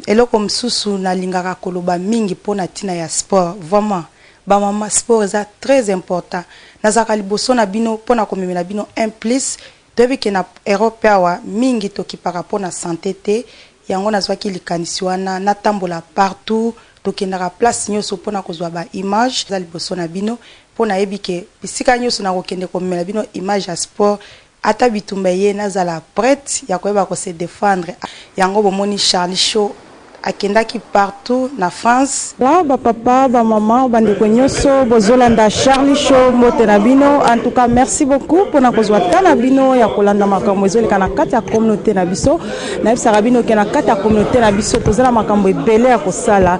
eloko msusu na lingaka koloba mingi pona tina ya sport vraiment ba mama sport est très important nazaka liboso na bino pona komemela bino un plus depuis que na Europe wa mingi toki par rapport na santé te yango nazwaki likanisi wana natambola partout tokendaka place nyonso pona kozwa ba image za liboso na bino pona yebike bisika nyonso na kokende komemela bino image ya sport ata bitumba ye nazala prête ya koyeba ko se défendre yango bomoni Charlie Show akendaki partout na France. Ba papa, ba maman, ba ndeko nyonso bozolanda Charlie Show mbote na bino. En tout cas, merci beaucoup pour na kozwa tana bino ya kolanda makambo ezoleka na kati ya communauté na biso. Na yebisaka bino ke na kati ya communauté na biso tozala makambo ebele ya kosala.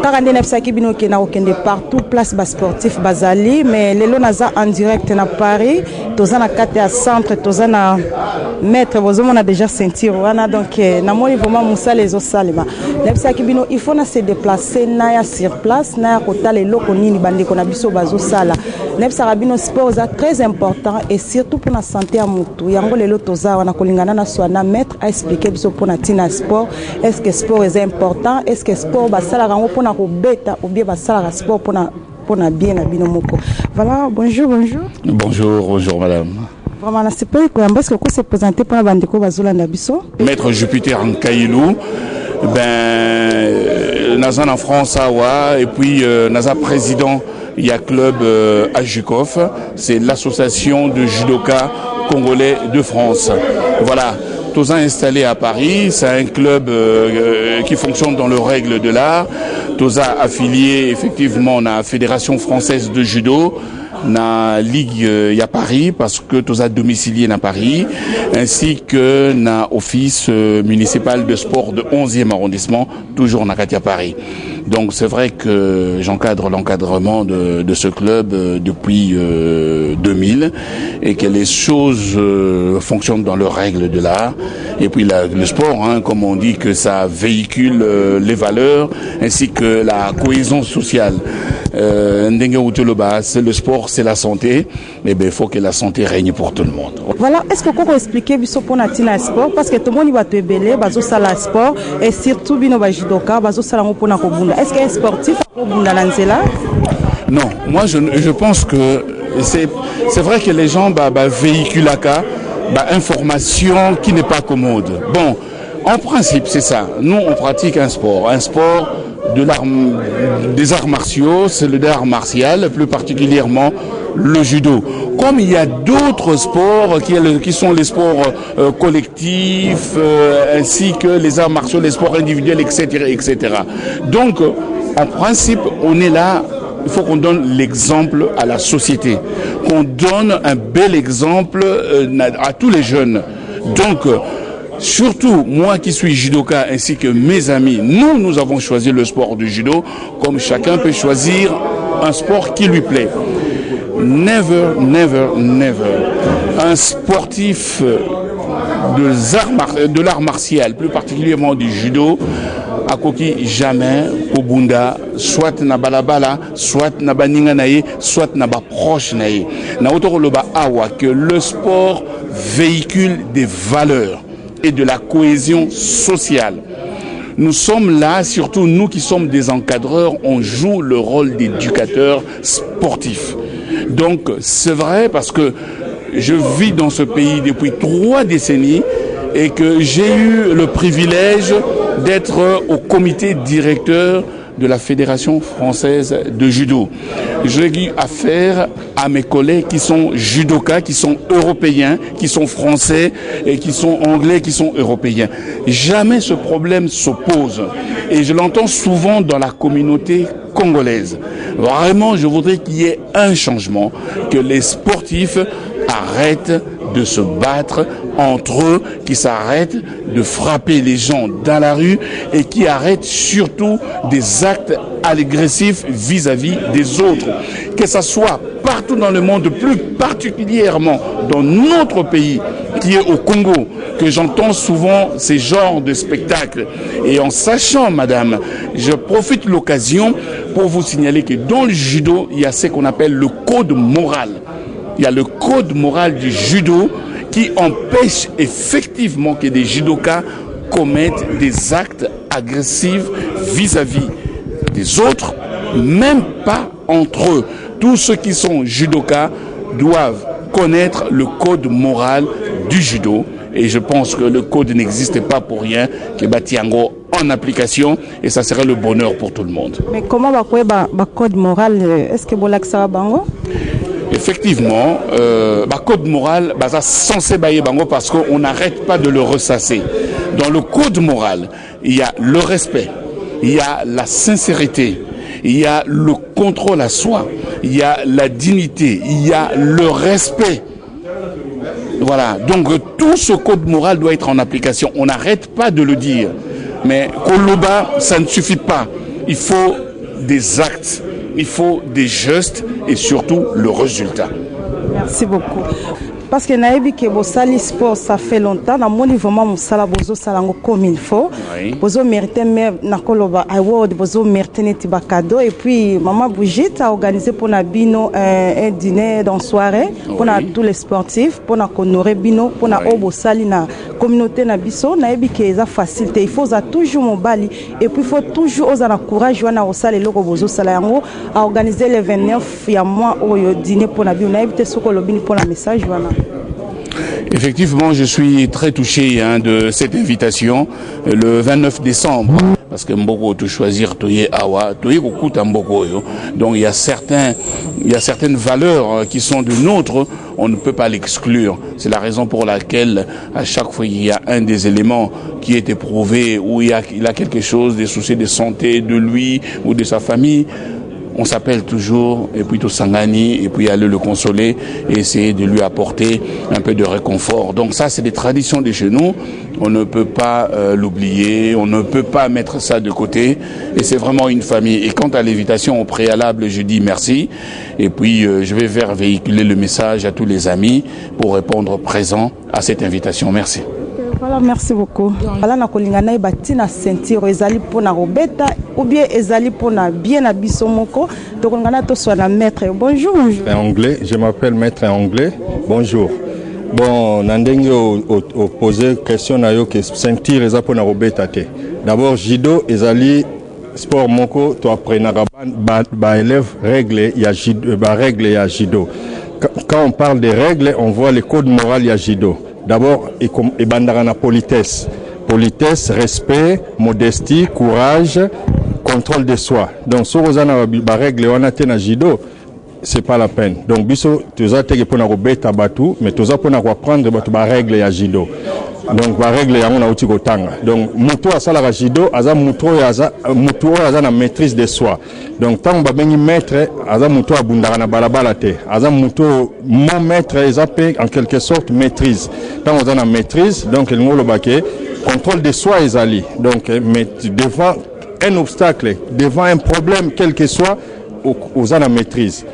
Kaka nde na yebisaki bino ke na kokende partout place ba sportif bazali, mais lelo naza en direct na Paris, toza na kati ya centre, toza na maître bozomona déjà ceinture wana donc na moni vraiment musala ezosalema. Il faut se déplacer naya sur place naya kotala eloko nini bandeko na biso bazosala nebisa bino sport est très important et surtout pour la santé ya mutu yango lelo toza wana kolingana na swana maître a expliquer biso pour na tina sport est-ce que sport est important est-ce que sport basala rango pour na kobeta ou bien basala sport pour na bien na bino moko. Voilà, bonjour bonjour madame. Vraiment, c'est pas parce que quoi se présenter pour la bandeko bazolanda biso. Maître Jupiter Nkailou. Nazan en France et puis Naza président il y a club Ajukov, c'est l'association de judoka congolais de France. Voilà, tous installé à Paris, c'est un club qui fonctionne dans les règles de l'art. Tous affilié effectivement à la Fédération française de judo. Na ligue à Paris parce que tous a domicilié à Paris ainsi que na office municipal de sport de 11e arrondissement toujours na Katia Paris. Donc c'est vrai que j'encadre l'encadrement de ce club depuis 2000 et que les choses fonctionnent dans leurs règles de l'art et puis le sport comme on dit que ça véhicule les valeurs ainsi que la cohésion sociale. C'est le sport, c'est la santé, mais il faut que la santé règne pour tout le monde. Voilà, est-ce que vous pouvez expliquer pour le sport parce que tout le monde va te belé, bazo sala sport et surtout bino ba judoka, bazo sala pour na kobunda. Est-ce qu'un sportif a kobunda lanzela? Non, moi je pense que c'est vrai que les gens véhiculent information qui n'est pas commode. Bon, en principe c'est ça. Nous on pratique un sport des arts martiaux, c'est le art martial, plus particulièrement le judo. Comme il y a d'autres sports qui sont les sports collectifs, ainsi que les arts martiaux, les sports individuels, etc., etc. Donc, en principe, on est là, il faut qu'on donne l'exemple à la société, qu'on donne un bel exemple à tous les jeunes. Donc, surtout moi qui suis judoka ainsi que mes amis, nous avons choisi le sport du judo comme chacun peut choisir un sport qui lui plaît. Never, never, never. Un sportif de l'art martial, plus particulièrement du judo, a koki jamais au bunda, soit na balabala, soit na baninga nae, soit na ba proche nae. Na otoroba awa que le sport véhicule des valeurs et de la cohésion sociale. Nous sommes là, surtout nous qui sommes des encadreurs, on joue le rôle d'éducateurs sportifs. Donc c'est vrai parce que je vis dans ce pays depuis 3 décennies et que j'ai eu le privilège d'être au comité directeur de la Fédération française de judo. J'ai eu affaire à mes collègues qui sont judokas, qui sont européens, qui sont français et qui sont anglais, qui sont européens. Jamais ce problème s'oppose. Et je l'entends souvent dans la communauté congolaise. Vraiment, je voudrais qu'il y ait un changement, que les sportifs arrêtent de se battre entre eux, qui s'arrêtent de frapper les gens dans la rue et qui arrêtent surtout des actes agressifs vis-à-vis des autres. Que ça soit partout dans le monde, plus particulièrement dans notre pays, qui est au Congo, que j'entends souvent ces genres de spectacles. Et en sachant, madame, je profite de l'occasion pour vous signaler que dans le judo, il y a ce qu'on appelle le code moral. Il y a le code moral du judo qui empêche effectivement que des judokas commettent des actes agressifs vis-à-vis des autres, même pas entre eux. Tous ceux qui sont judokas doivent connaître le code moral du judo. Et je pense que le code n'existe pas pour rien, que Batiango en application, et ça serait le bonheur pour tout le monde. Mais comment le code moral, est-ce que vous l'avez bango? Effectivement, le code moral, c'est censé bailler bango parce qu'on n'arrête pas de le ressasser. Dans le code moral, il y a le respect, il y a la sincérité, il y a le contrôle à soi, il y a la dignité, il y a le respect. Voilà, donc tout ce code moral doit être en application. On n'arrête pas de le dire. Mais Koloba, ça ne suffit pas. Il faut des actes, il faut des gestes et surtout le résultat. Merci beaucoup. Parce que naebi que bosali sport ça fait longtemps na moni vraiment musala bozo salango comme il faut bozo mériter même na koloba award bozo mériter neti ba cadeau et puis maman Brigitte a organisé pour na bino un dîner dans soirée pour na tous les sportifs pour na honorer bino pour na obo sali na communauté na biso naebi que ça facilité il faut ça toujours mobali et puis il faut toujours oza na courage wana osala loko bozo sala yango a organiser le 29 ya mois oyo dîner pour na bino naebi te soko lobini pour na message wana. Effectivement, je suis très touché de cette invitation le 29 décembre. Parce que Mboko tout choisir Toye Awa, Toye Kokuta Mboko. Donc il y a certaines valeurs qui sont de nôtres, on ne peut pas l'exclure. C'est la raison pour laquelle à chaque fois il y a un des éléments qui est éprouvé, où il a quelque chose, des soucis de santé de lui ou de sa famille, on s'appelle toujours, et puis tout Sangani, et puis aller le consoler et essayer de lui apporter un peu de réconfort. Donc ça, c'est des traditions de chez nous. On ne peut pas l'oublier, on ne peut pas mettre ça de côté. Et c'est vraiment une famille. Et quant à l'invitation au préalable, je dis merci. Et puis, je vais faire véhiculer le message à tous les amis pour répondre présent à cette invitation. Merci. Voilà, merci beaucoup. Voilà, na kolingana ibati na ceinture ezali pona robeta ou bien ezali pona bien na bisomoko. Donc on a tous na maître. Bonjour. Anglais, je m'appelle maître anglais. Bonjour. Bon, nandenge au poser question na yo que ceinture eza pona robeta te. D'abord judo ezali sport moko to apprenara ba élève règle ya judo, ba règle ya judo. Quand on parle des règles, on voit les codes moraux ya judo. D'abord, et bandarana politesse. Politesse, respect, modestie, courage, contrôle de soi. Donc, si vous avez des règles on a na judo, c'est pas la peine. Donc, biso, tu as été pour robeta batu, mais tu as pour apprendre des règles ya judo. Donc, les règles ya on a outi kotanga. Donc, muto asala la judo, aza muto aza na maîtrise de soi. Donc, tant que bengi maître, aza muto abundara na balabala te. Aza muto mon maître ezapé en quelque sorte maîtrise. Tant que on a maîtrise, donc il ngolo baké contrôle de soi ezali. Donc, mais devant un obstacle, devant un problème quel que soit, aux ana maîtrise.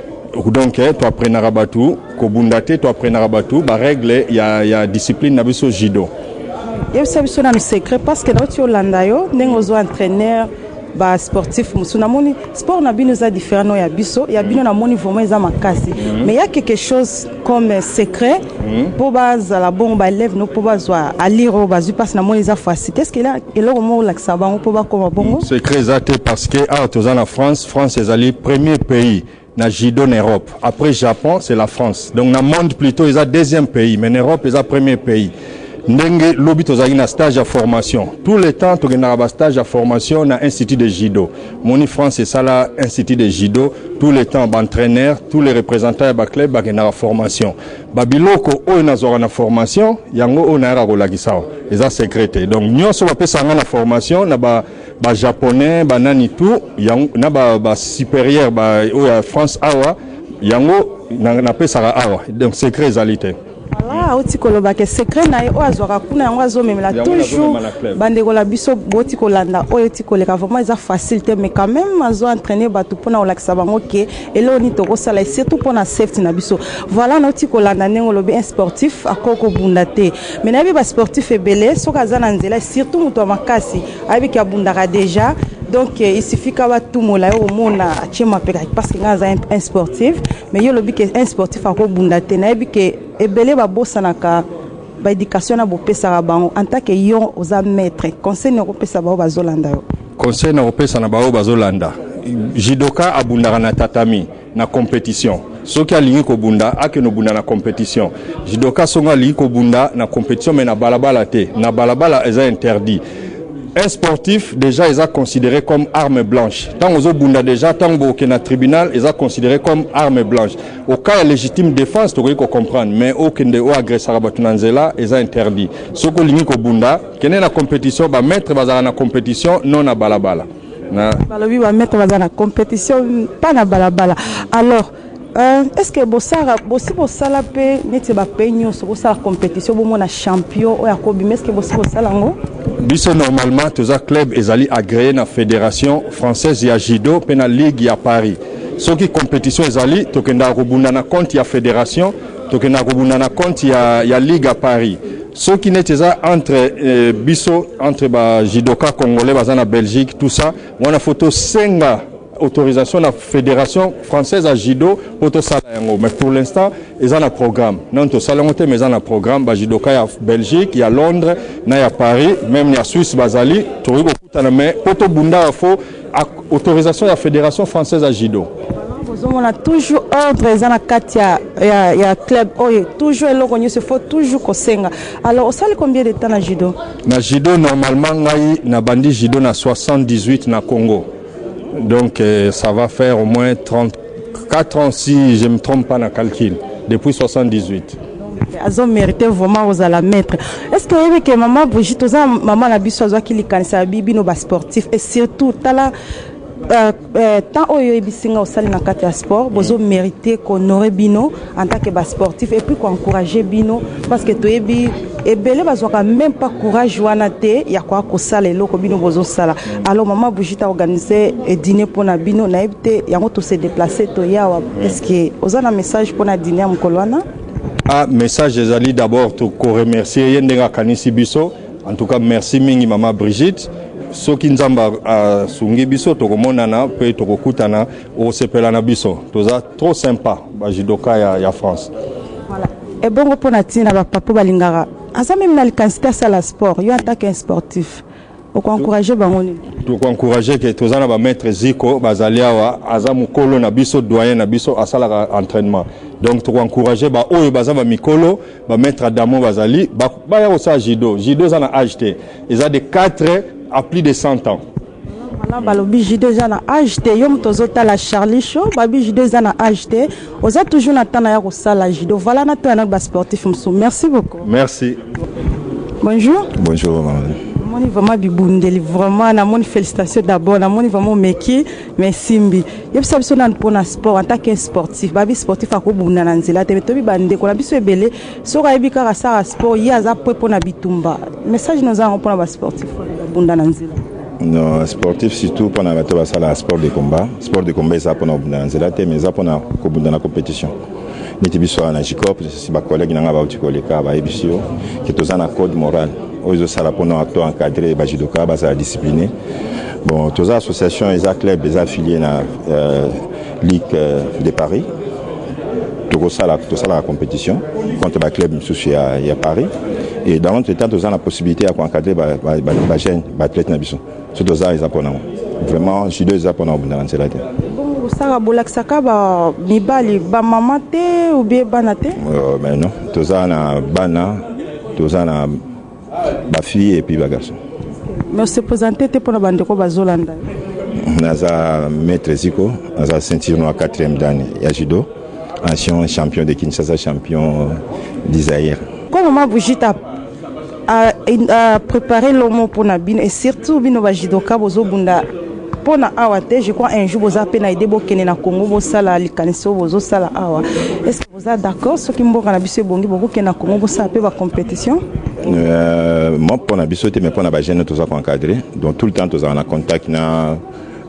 Donc, tu apprends à rabatu, kobundate, tu apprends à rabatu, ba règle, il y a discipline na biso judo. Il y a un secret parce que dans le Hollanda, nous entraîneur ba sportif musunamoni sport na bino za différent ya biso ya bino na moni vraiment za makasi mais il y a quelque chose comme secret pour base la bon ba élève no pour base à lire au base parce na moni za facile est-ce que là et là comment la ça ba pour ba comme bon secret exact parce que en France est allé premier pays na judo en Europe. Après Japon, c'est la France. Donc dans le monde plutôt, ils ont deuxième pays, mais en Europe, ils ont premier pays. Ndenge lobi tozali na stage à formation. Tout le temps to gena ba stage à formation na institut de judo. Moni France c'est ça là institut de judo. Tout le temps entraîneur, tous les représentants ba club ba gena formation. Ba biloko o na zora na formation, yango o na ra ko lagisao. Eza secrété. Donc nyonso ba pesa na formation na ba japonais ba nani tout yango na ba supérieur ba o ya France awa yango na pesa awa. Donc secret ezalité. Voilà, oti koloba ke secret na o azwaka kuna yango azomemela toujours bandeko la biso boti kolanda oyo ti koleka vraiment eza facilité mais quand même azo entraîner batu pona olakisa bango ke elo ni to kosala surtout pona safety na biso voilà noti kolanda nengo lobi un sportif akoko bunda te mais na bi ba sportif ebele soka za na nzela surtout muto makasi abi ki abundaka déjà. Donc il suffit qu'à tout mola au monde à chema parce que nga un sportif mais yo lobi que un sportif ako bunda te na bi que ebele ba bossa naka éducation na bopesa bango en tant que yo oza maître conseil na kopesa bango bazolanda yo conseil na kopesa na bango bazolanda judoka abundaka na tatami na compétition soki alingi kobunda akeno bunda na compétition judoka songa alingi kobunda na compétition mais na balabala te na balabala eza interdit. Un sportif déjà est considéré comme arme blanche. Tant aux bunda déjà tant au na tribunal est considéré comme arme blanche. Au cas de légitime défense tu peux comprendre mais au kende o agresseur batunanzela est interdit. Soko lingi ko bunda kene na compétition ba mettre bazala na compétition non na balabala. Na balobi ba mettre bazala na compétition pas na balabala. Alors est-ce que bosara bosi bosala pe neti ba penyo so bosala compétition bo mona champion o yakobi mais est-ce que bosi bosala ngo biso normalement tous les clubs ezali agréé na fédération française ya judo pe na ligue ya Paris soki compétition ezali tokenda kobunda na compte ya fédération tokenda kobunda na compte ya ligue à Paris soki neteza entre biso entre ba judoka congolais bazana Belgique tout ça on a photo senga autorisation de la fédération française à judo pour tout ça mais pour l'instant ils ont un programme non tout ça mais ils ont un programme ba judoka ya Belgique il y a Londres na ya Paris même il y a Suisse bazali tout beaucoup mais pour tout bunda faut autorisation de la fédération française à judo on a toujours ordre ils ont katia ya club toujours le connu se faut toujours kosenga alors on sait combien de temps na judo normalement ngai na bandi judo na 78 na Congo. Donc ça va faire au moins 34 ans si je ne me trompe pas dans le calcul, depuis 78. Ils ont mérité vraiment aux la maître. Est-ce que maman Brigitte, maman la biso qui li kanisa bibi no ba sportif et surtout tala tant oyo ebisinga osali na kati ya sport bozo mérité qu'honorer bino en tant que ba sportif et puis qu'encourager bino parce que toyebi ebele bazwaka même pas courage wana te ya kwa kosala eloko bino bozo sala alors maman Brigitte a organisé un dîner pour na bino na ebite yango to se déplacer to yawa est-ce que ozana message pour na dîner mkolwana message ezali d'abord to ko remercier yendenga kanisi biso en tout cas merci mingi maman Brigitte soki nzamba sungi biso tokomonana pe tokokutana osepelana biso toza trop sympa ba judoka ya France voilà et bon pour natina ba papa balingara asa même na likansi à la sport yo en tant qu'un sportif pour encourager bangoni pour encourager que tozana ba maître Ziko bazaliawa aza mukolo na biso doyen na biso asala entraînement donc pour encourager ba oyo baza ba mikolo ba maître Adamo bazali ba ya osa judo za na âge te ils a de 4 à plus de 100 ans. Voilà, balobi judo za na âge te yo mtozota la Charlie Show babi judo za na âge te oza toujours na tana ya kosala judo voilà na to na ba sportif mso merci beaucoup. Merci. Bonjour. Bonjour maman. Moni vraiment bibundeli vraiment na moni félicitations d'abord na moni vraiment meki merci mbi yebisa biso na pona sport en tant que sportif babi sportif akobunda na nzela te to bi bande ko na biso ebele so ka ebika ka sa sport ya za po pona bitumba message nous a pona ba sportif bunda na nzela non sportif surtout pona bato ba sala sport de combat ça pona bunda na nzela te mais ça pona ko bunda na compétition niti biso na jikop si ba collègue na ba utikoleka ba ebisio ki tozana code moral aux sala pona acto encadré ba judoka ba sa discipliné bon tous associations et clubs des affiliés na ligue de Paris tout ça la compétition contre ba club souci à Paris et dans notre temps tous la possibilité à encadrer ba jeune ba athlète na biso surtout ça ils apprennent vraiment judo ils apprennent dans cela bon ça bolakisaka ba mibali ba mama te ou bien bana te mais non tous ça na bana tous ça na ba fille et puis ba garçon mais se présenter te pour bande ko bazolanda naza maître Ziko naza ceinture noire 4e dan ya judo ancien champion de Kinshasa champion d'Isaïr comment maman Brigitte a préparé l'homme pour na bino et surtout bino ba judoka bozo bunda pour na awate je crois un jour boza pe na idée bokene na Congo bosala likaniso bozo sala awa est-ce que vous êtes d'accord ce qui mboka na biso bongi bokene na Congo bosala pe ba compétition moi pour na biso te mais pour na ba jeune tous encadré donc tout le temps tous en contact na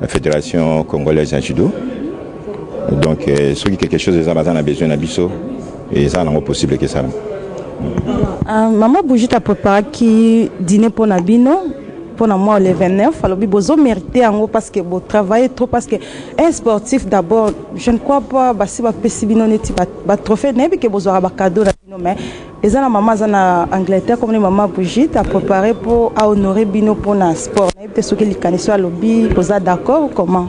la fédération congolaise de judo donc ce qui quelque chose des amazons a besoin na biso et ça n'est pas possible que ça maman Brigitte a préparé qui dîner pour na bino pour moi le 29 alors bozo mérité en parce que vous travaillez trop parce que un sportif d'abord je ne crois pas si ba pesi bino neti ba trophée nebi que bozo ba cadeau na bino mais eza na maman za na Angleterre comme maman Brigitte a préparé pour honorer bino pour na sport na peut ce que likanisi à lobby posa d'accord comment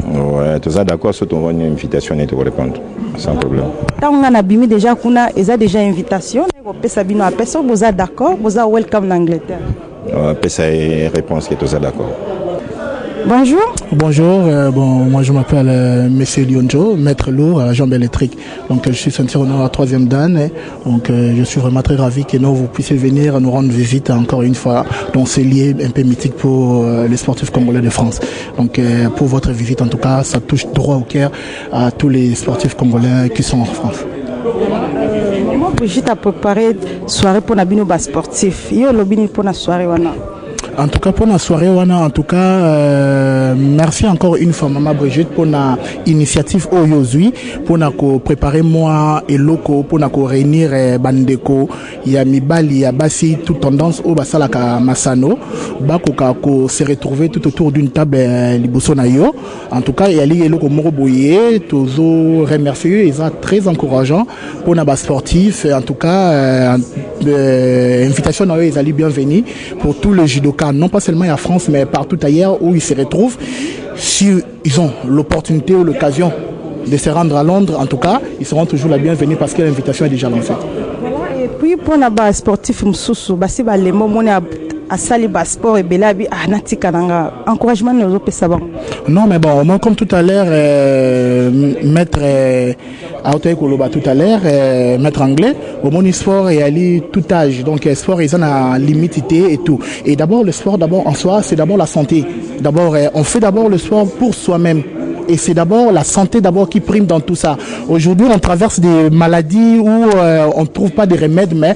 ouais tout ça d'accord sur ton une invitation et te répondre sans problème tant on a bimi déjà kuna eza déjà invitation ko pesa bino a pesa posa d'accord posa welcome na Angleterre pesa réponse qui est tout ça d'accord. Bonjour. Bonjour, moi je m'appelle Monsieur Lionjo, maître lourd à Jambe électrique. Donc je suis ceinture honneur à 3e dan. Donc je suis vraiment très ravi que vous puissiez venir nous rendre visite encore une fois. Donc c'est lié un peu mythique pour les sportifs congolais de France. Donc pour votre visite en tout cas, ça touche droit au cœur à tous les sportifs congolais qui sont en France. Moi Brigitte a préparé soirée pour Nabino bas sportif. Yo lobini pour la soirée wana. En tout cas, pour la soirée, en tout cas, merci encore une fois, Maman Brigitte, pour l'initiative Oyozui, pour préparer moi et loco, pour réunir Bandeko, Yamibali, Yabasi, toute tendance au Basalaka Masano, Bakoka, se retrouver tout autour d'une table Libosonayo. En tout cas, il y a les locaux Moroboye, toujours remercieux, ils sont très encourageants pour les sportifs. En tout cas, invitation à eux, ils allaient bienvenue pour tous les judokas. Non pas seulement en France, mais partout ailleurs où ils se retrouvent. Si ils ont l'opportunité ou l'occasion de se rendre à Londres, en tout cas, ils seront toujours la bienvenue parce que l'invitation est déjà lancée. Voilà, et puis pour les sportifs, les moments à Saliba Sport et Belabi, à Natikananga, encouragement nos autres savants. Non, mais bon, moi, comme tout à l'heure, maître Aotaï Koloba tout à l'heure, maître anglais, au monde sport et aller tout âge. Donc, sport, ils ont la limitité et tout. Et d'abord, le sport, d'abord, en soi, c'est d'abord la santé. D'abord, on fait d'abord le sport pour soi-même. Et c'est d'abord la santé d'abord qui prime dans tout ça. Aujourd'hui, on traverse des maladies où on ne trouve pas de remèdes, mais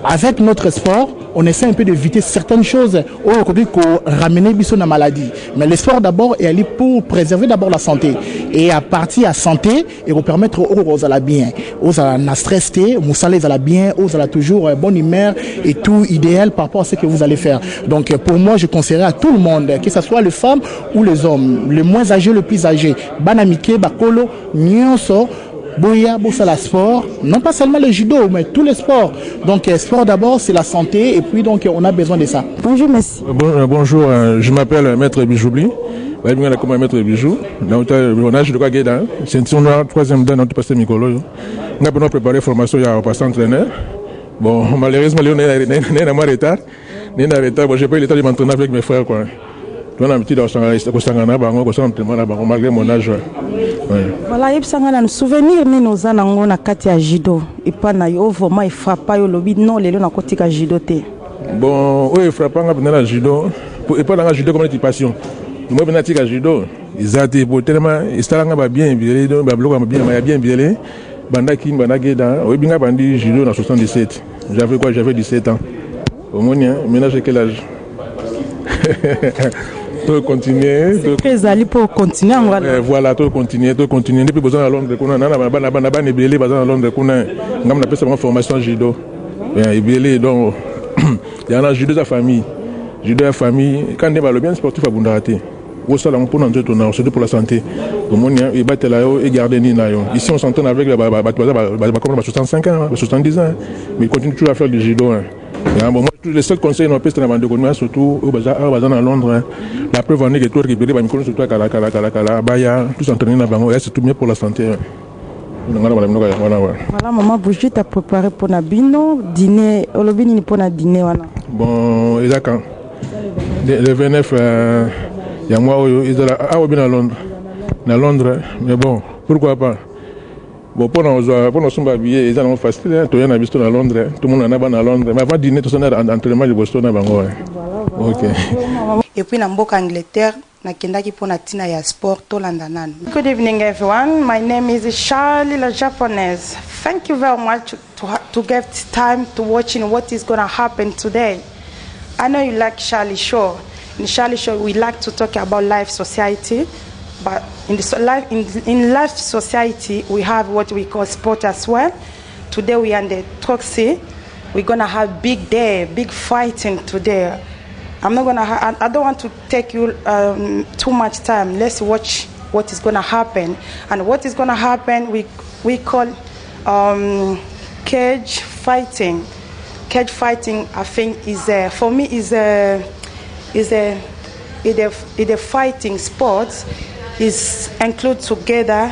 avec notre sport, on essaie un peu d'éviter certaines choses aujourd'hui pour ramener la maladie. Mais le sport d'abord est allé pour préserver d'abord la santé. Et à partir de la santé, et pour permettre aux à la bien, aux à la stress, aux à la bien, aux à la toujours bonne humeur et tout idéal par rapport à ce que vous allez faire. Donc pour moi, je conseillerais à tout le monde, que ce soit les femmes ou les hommes, le moins âgé, le plus âgé, banamike, bakolo, nyonso, Boya, Boussala sport, non pas seulement le judo, mais tous les sports. Donc, sport d'abord, c'est la santé, et puis donc on a besoin de ça. Bonjour, merci. Bonjour, je m'appelle Maître Bijoubli. Je suis Maître Bijou. On a joué à la c'est une 3e dan, on a passé Mikolo. On a préparé la formation au passé entraîneur. Bon, malheureusement, on est en retard. Je n'ai pas eu le temps de m'entraîner avec mes frères. On a un petit malgré mon âge. Voilà, il y a un souvenir de nos années na kati ya judo. Et pas na yo vraiment il frappe yo lobi non les na koti ka judo te. Bon, oui, frappe dans la judo. Et pas dans la judo comme une passion. Moi ben na judo, ils ont pour tellement ils bien bien bien bien bandaki banageda, oui bien bandi judo dans 77. J'avais 17 ans. Au moins maintenant j'ai quel âge? Tout continuer. Très ali pour continuer. Voilà, tout continuer. Depuis besoin à Londres, on a nebelé besoin à Londres, on a appelé ça formation judo. Et donc il y a un judo de famille. Judo de famille. Quand on est bien sportif à Bundaraté. Au salon pour nous donner, surtout pour la santé. Au moins il bat là et garder ni là. Ici on s'entend avec comme 65 ans, 70 ans, mais il continue toujours à faire du judo. Bon, moi, les seuls conseils qu'on peut se demander, surtout au bazar à Londres, la preuve en est que tout le monde surtout à Kala, Baya, tout s'entraîner dans Bango, c'est tout mieux pour la santé. Voilà, maman Brigitte a préparé pour Nabino, dîner, Olobini pour na dîner. Bon, et là quand le 29, il y a moi, ils sont à Londres, mais bon, pourquoi pas? Bon, pour nous habiller, ils ont facile, tout le monde a visto à Londres, tout le monde en a à Londres, mais avant de dîner, tout ça, entraînement de Boston à Bango. Ok. Et puis, dans Mboka Angleterre, na kendaki pour na tina ya sport to landanan. Good evening, everyone. My name is Charlie La Japonaise. Thank you very much to give time to watching what is going to happen today. I know you like Charlie Show. In Charlie Show, we like to talk about life society. But in life society, we have what we call sport as well. Today we are in the Troxy. We're gonna have big day, big fighting today. I don't want to take you too much time. Let's watch what is gonna happen. And what is gonna happen, we call cage fighting. Cage fighting, I think, is for me is a fighting sport. Is include together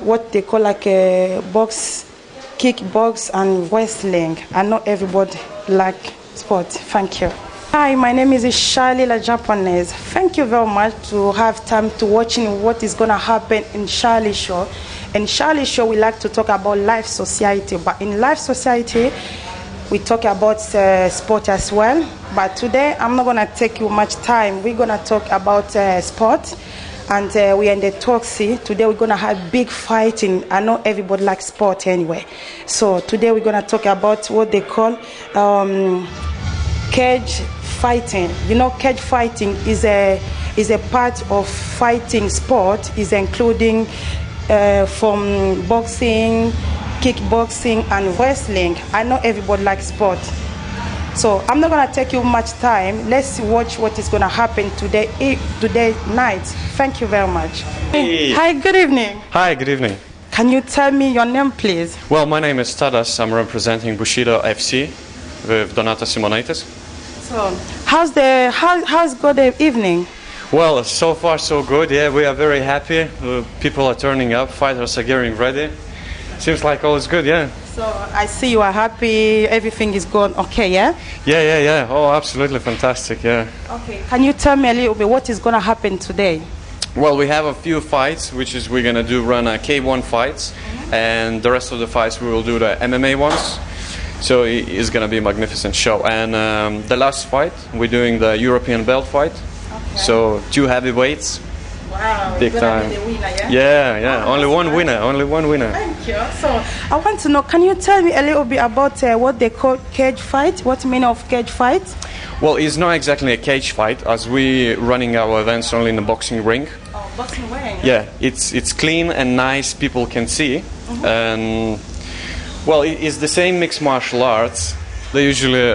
what they call like a box, kickbox, and wrestling. I know everybody like sport. Thank you. Hi, my name is Charlie La Japonaise. Thank you very much to have time to watching what is going to happen in Charlie Show. In Charlie Show, we like to talk about life society, but in life society, we talk about sport as well. But today, I'm not going to take you much time. We're going to talk about sport, and we're in the Toxi. Today, we're going to have big fighting. I know everybody likes sport anyway. So today, we're going to talk about what they call cage fighting. You know, cage fighting is a part of fighting sport. Is including from boxing, kickboxing, and wrestling. I know everybody likes sport, so I'm not gonna take you much time. Let's watch what is gonna happen today night. Thank you very much. Hey. Hi, good evening. Hi, good evening. Can you tell me your name, please? Well, my name is Tadas. I'm representing Bushido FC with Donata Simonaitis. So, how's good the evening? Well, so far so good. Yeah, we are very happy. People are turning up. Fighters are getting ready. Seems like all is good. Yeah. So I see you are happy. Everything is going okay. Yeah. Yeah. Oh, absolutely fantastic. Yeah. Okay. Can you tell me a little bit what is going to happen today? Well, we have a few fights, which is we're gonna run K1 fights, and the rest of the fights we will do the MMA ones. So it's gonna be a magnificent show. And the last fight we're doing the European belt fight. Okay. So 2 heavyweights. Wow. Big time. Be the winner, yeah. Yeah. Only one winner. Thank you. So I want to know. Can you tell me a little bit about what they call cage fight? What mean of cage fight? Well, it's not exactly a cage fight, as we running our events only in a boxing ring. Oh, boxing ring. Yeah, it's clean and nice. People can see. Mm-hmm. And well, it's the same mixed martial arts. They usually,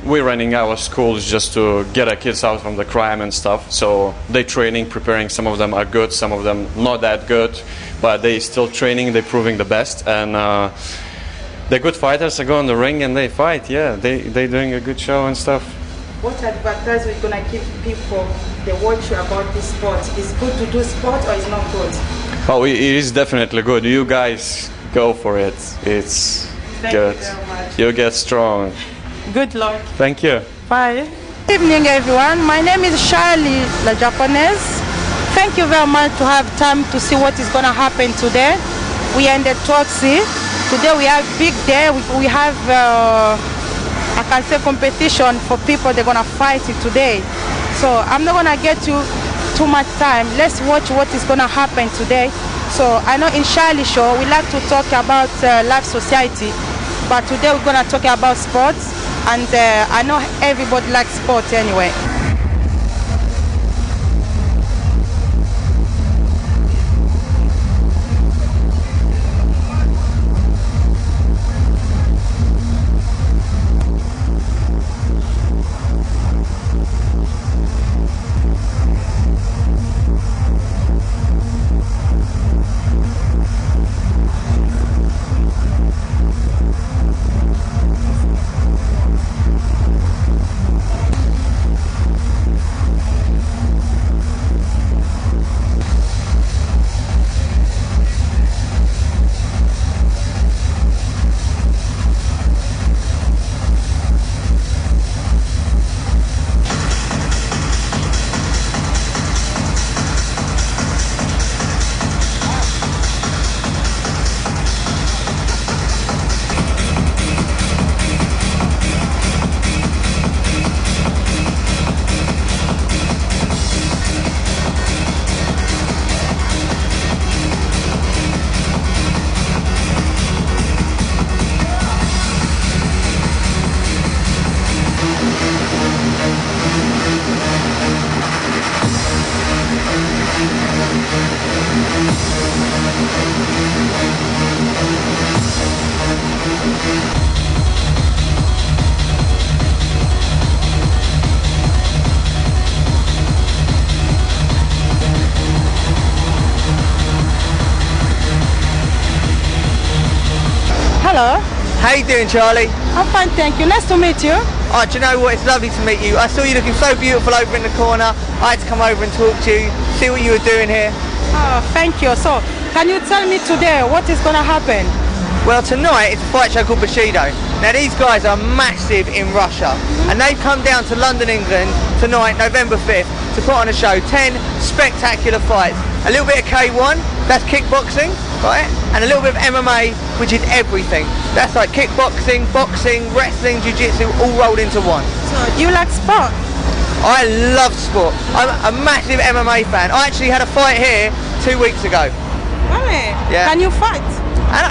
we're running our schools just to get our kids out from the crime and stuff. So they training, preparing. Some of them are good, some of them not that good, but they still training. They're proving the best, and the good fighters are go in the ring and they fight. Yeah, they doing a good show and stuff. What advice we're gonna give people they watch you about this sport? Is good to do sport or is not good? Oh, it is definitely good. You guys go for it. It's good. Thank you very much. You get strong. Good luck. Thank you. Bye. Good evening, everyone. My name is Charlie La Japonaise. Thank you very much to have time to see what is going to happen today. We are in the Toxi. Today we have big day. We have, I can say, competition for people. They're going to fight it today. So I'm not going to get you too much time. Let's watch what is going to happen today. So I know in Charlie Show we like to talk about life society, but today we're going to talk about sports, and I know everybody likes sports anyway. Hello. How you doing, Charlie? I'm fine, thank you. Nice to meet you. Oh, do you know what? It's lovely to meet you. I saw you looking so beautiful over in the corner. I had to come over and talk to you, see what you were doing here. Oh, thank you. So, can you tell me today what is going to happen? Well, tonight it's a fight show called Bushido. Now, these guys are massive in Russia, and they've come down to London, England tonight, November 5th, to put on a show. 10 spectacular fights. A little bit of K1, that's kickboxing, right? And a little bit of MMA, which is everything. That's like kickboxing, boxing, wrestling, jiu-jitsu, all rolled into one. So, do you like sport? I love sport. I'm a massive MMA fan. I actually had a fight here 2 weeks ago. Really? Yeah. Can you fight?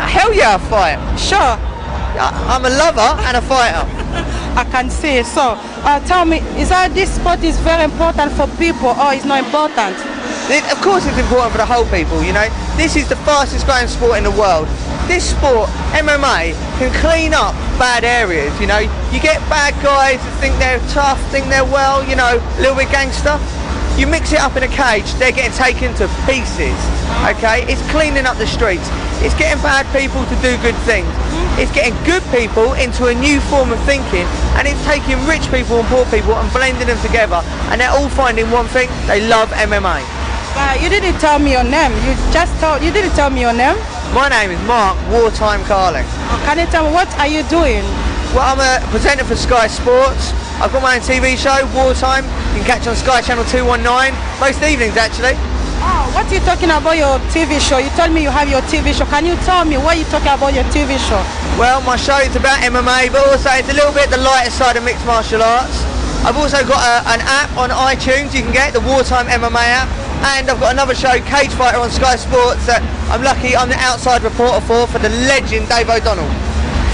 Hell yeah, I fight. Sure. I'm a lover and a fighter. I can see. So, tell me, is that this sport is very important for people or it's not important? Of course it's important for the whole people, you know. This is the fastest growing sport in the world. This sport, MMA, can clean up bad areas, you know. You get bad guys that think they're tough, think they're well, you know, a little bit gangster. You mix it up in a cage, they're getting taken to pieces, okay? It's cleaning up the streets. It's getting bad people to do good things. It's getting good people into a new form of thinking, and it's taking rich people and poor people and blending them together, and they're all finding one thing: they love MMA. You didn't tell me your name. You didn't tell me your name. My name is Mark Wartime Carling. Can you tell me what are you doing? Well, I'm a presenter for Sky Sports. I've got my own TV show, Wartime. You can catch on Sky Channel 219 most evenings, actually. Oh, what are you talking about your TV show? You told me you have your TV show. Can you tell me what you talking about your TV show? Well, my show is about MMA, but also it's a little bit the lighter side of mixed martial arts. I've also got an app on iTunes you can get, the Wartime MMA app. And I've got another show, Cage Fighter, on Sky Sports that I'm lucky I'm the outside reporter for the legend Dave O'Donnell.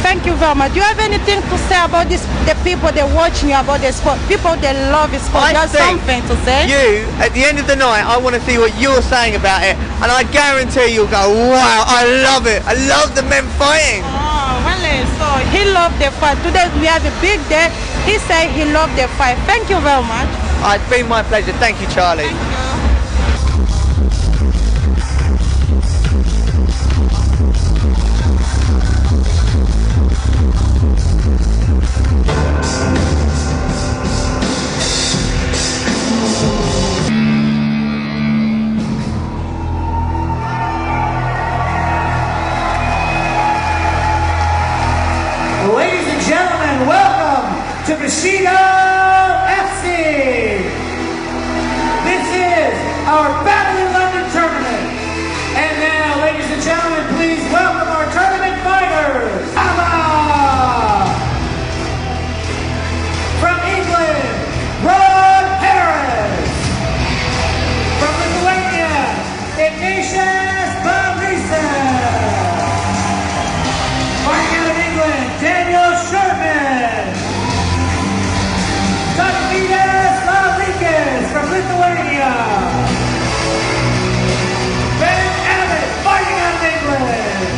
Thank you very much. Do you have anything to say about this? The people they're watching you about the sport, people they love the sport. There's something to say. You, at the end of the night, I want to see what you're saying about it, and I guarantee you'll go, wow, I love it. I love the men fighting. Oh, really? So he loved the fight. Today we have a big day. He said he loved the fight. Thank you very much. It's been my pleasure. Thank you, Charlie. Thank you. Ladies and gentlemen, welcome to Bushido FC. This is our Battle in London tournament. And now, ladies and gentlemen, please welcome our tournament fighters. From England, Rod Harris. From Lithuania, Ignatius Barisa. Fighting out of England, Daniel Sherman. Tautvydas Lavrikas from Lithuania. Ben Abbott, fighting out of England.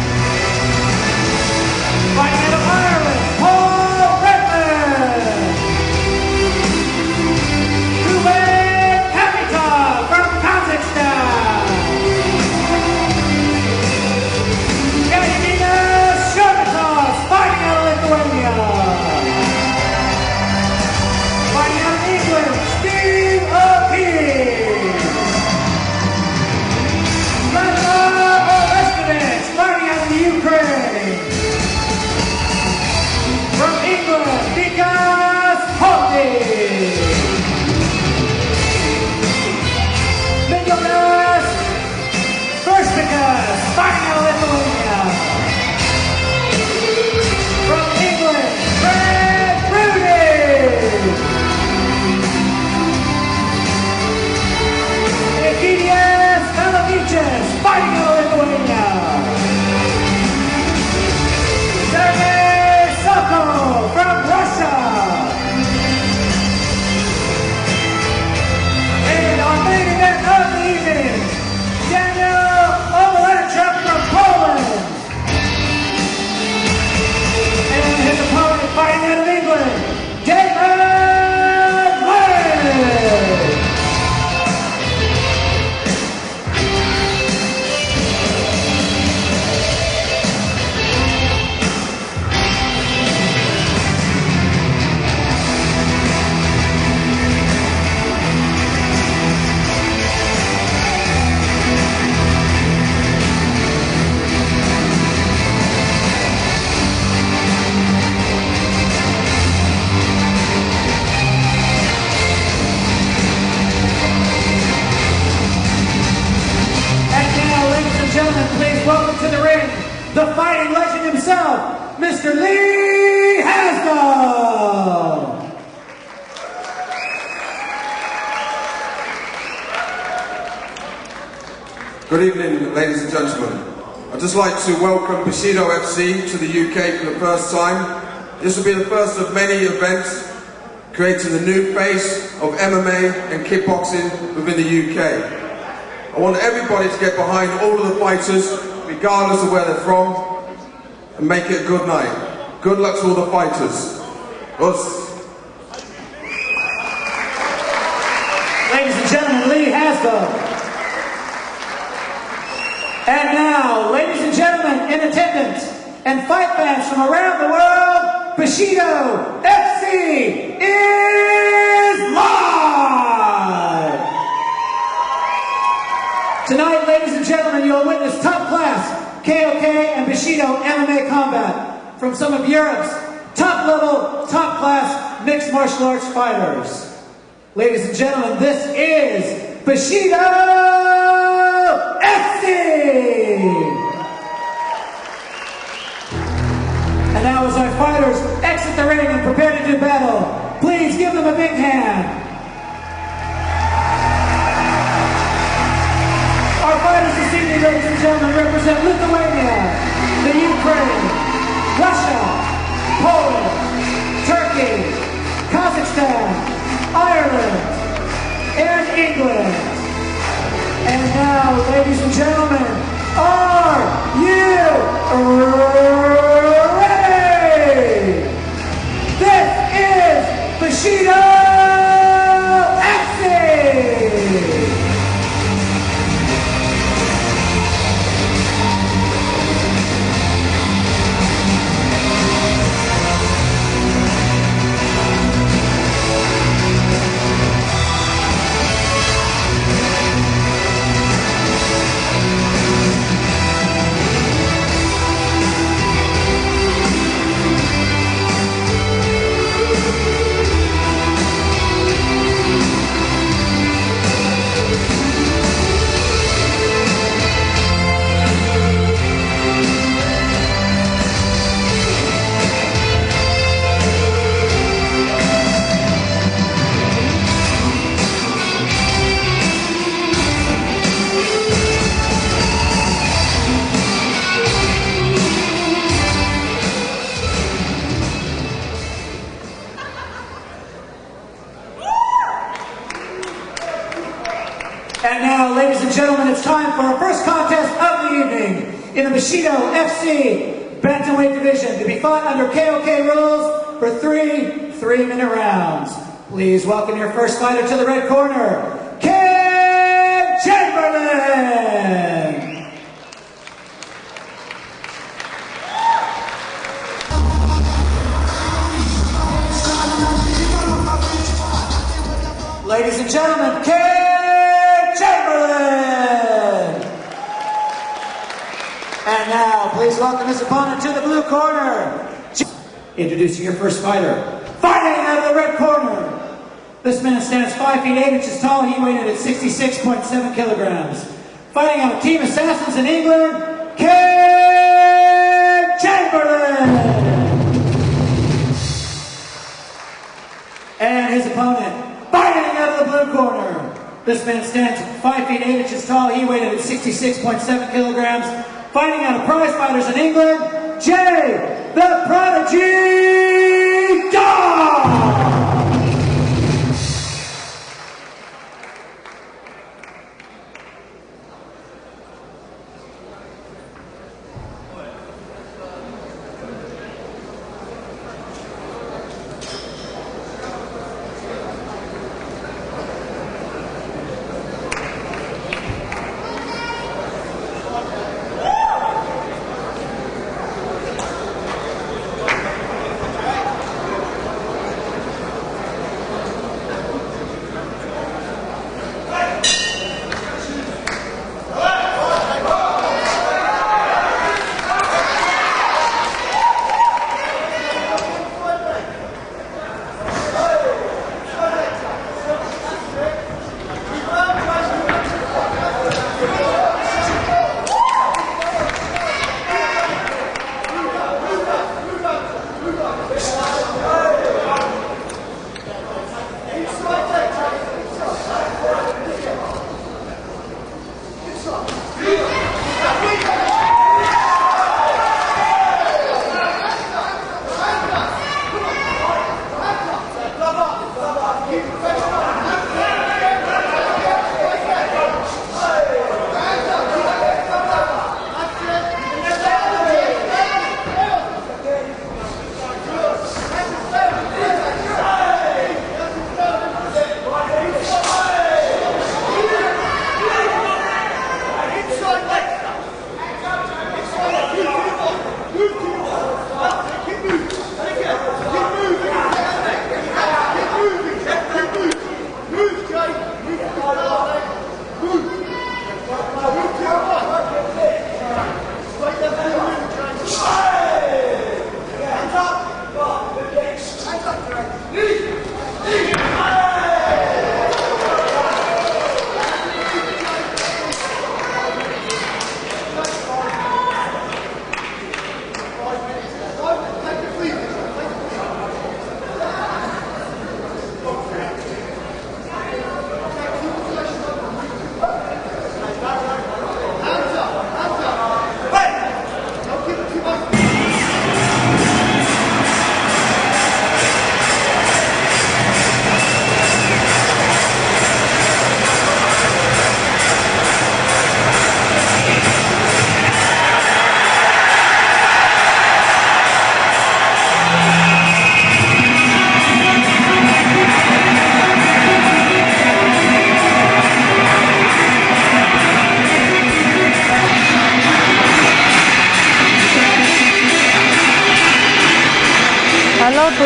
Fighting out of Ireland, Paul Redmond. Ruben Kapitov from Kazakhstan. Kazimierz Shermatov, fighting out of Lithuania. Fighting out of England, Steve O'Keefe. Vladimir Orestevich, fighting out of the Ukraine. From England, Vikas Hogdy. Nicholas Perspikas, fighting out of Lithuania. From England, Fred Rudy. Egidius Kalavichis, fighting out of Lithuania. Sergey Sokol from Russia. And our main event of the evening, Daniel Olenchuk from Poland. And his opponent fighting out of England, David Lynch. the fighting legend himself, Mr. Lee Hasdall. Good evening, ladies and gentlemen. I'd just like to welcome Bushido FC to the UK for the first time. This will be the first of many events creating the new face of MMA and kickboxing within the UK. I want everybody to get behind all of the fighters, regardless of where they're from, and make it a good night. Good luck to all the fighters. Us. Ladies and gentlemen, Lee Hasdall. And now, ladies and gentlemen, in attendance and fight fans from around the world, Bushido FC is live! Tonight, ladies and gentlemen, you'll witness top-class KOK and Bushido MMA combat from some of Europe's top-level, top-class mixed martial arts fighters. Ladies and gentlemen, this is Bushido FC! And now as our fighters exit the ring and prepare to do battle, please give them a big hand. Our fighters this evening, ladies and gentlemen, represent Lithuania, the Ukraine, Russia, Poland, Turkey, Kazakhstan, Ireland, and England. And now, ladies and gentlemen, are you ready? This is Bushido FC! And now, ladies and gentlemen, it's time for our first contest of the evening in the Bushido FC Bantamweight division to be fought under KOK rules for 3 3-minute rounds. Please welcome your first fighter to the red corner, Ken Chamberlain! Ladies and gentlemen, Ken Chamberlain! And now, please welcome his opponent to the blue corner. Introducing your first fighter, fighting out of the red corner. This man stands 5 feet 8 inches tall. He weighed in at 66.7 kilograms. Fighting out of Team Assassins in England, Ken Chamberlain! And his opponent, fighting out of the blue corner. This man stands 5 feet 8 inches tall. He weighed in at 66.7 kilograms. Fighting out of Prize Fighters in England, Jay the Prodigy Dog!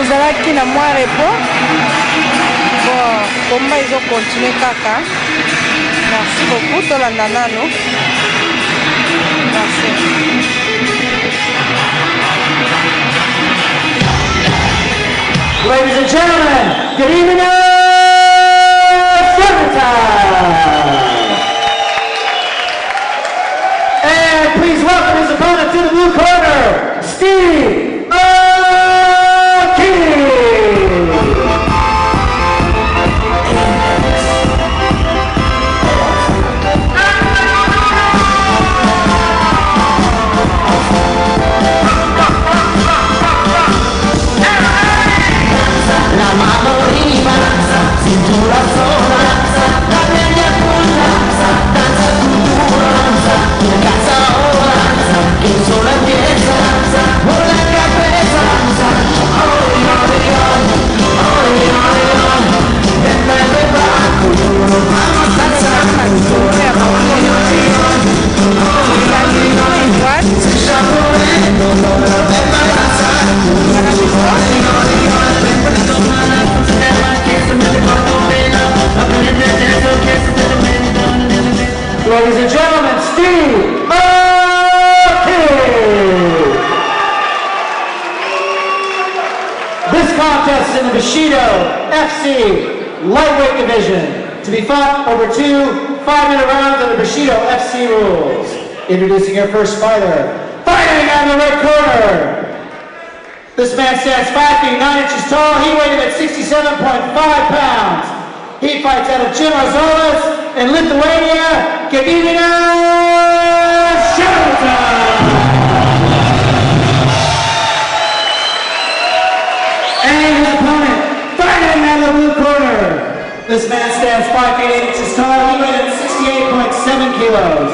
bozalaki na mwa repos. Bon, combat ils ont continué kaka. Merci beaucoup tolanda nano. Merci. Ladies and gentlemen, good evening, and please welcome his opponent to the blue corner, Steve Aoki. La mano arriba, cintura sola, la media cola, danza cultura, casa ahora, que solo empieza, por la cabeza, hoy, desde debajo, vamos a Ladies and gentlemen, Steve Aoki. This contest is in the Bushido FC lightweight division to be fought over 2 5-minute rounds of the Bushido FC rules. Introducing your first fighter, fighting on the red corner. This man stands 5 feet 9 inches tall. He weighed in at 67.5 pounds. He fights out of Jim Rosales in Lithuania. Gediminas Showtime! And his opponent, fighting on the blue corner. This man stands 5 feet 8 inches tall. He weighed in 68.7 kilos.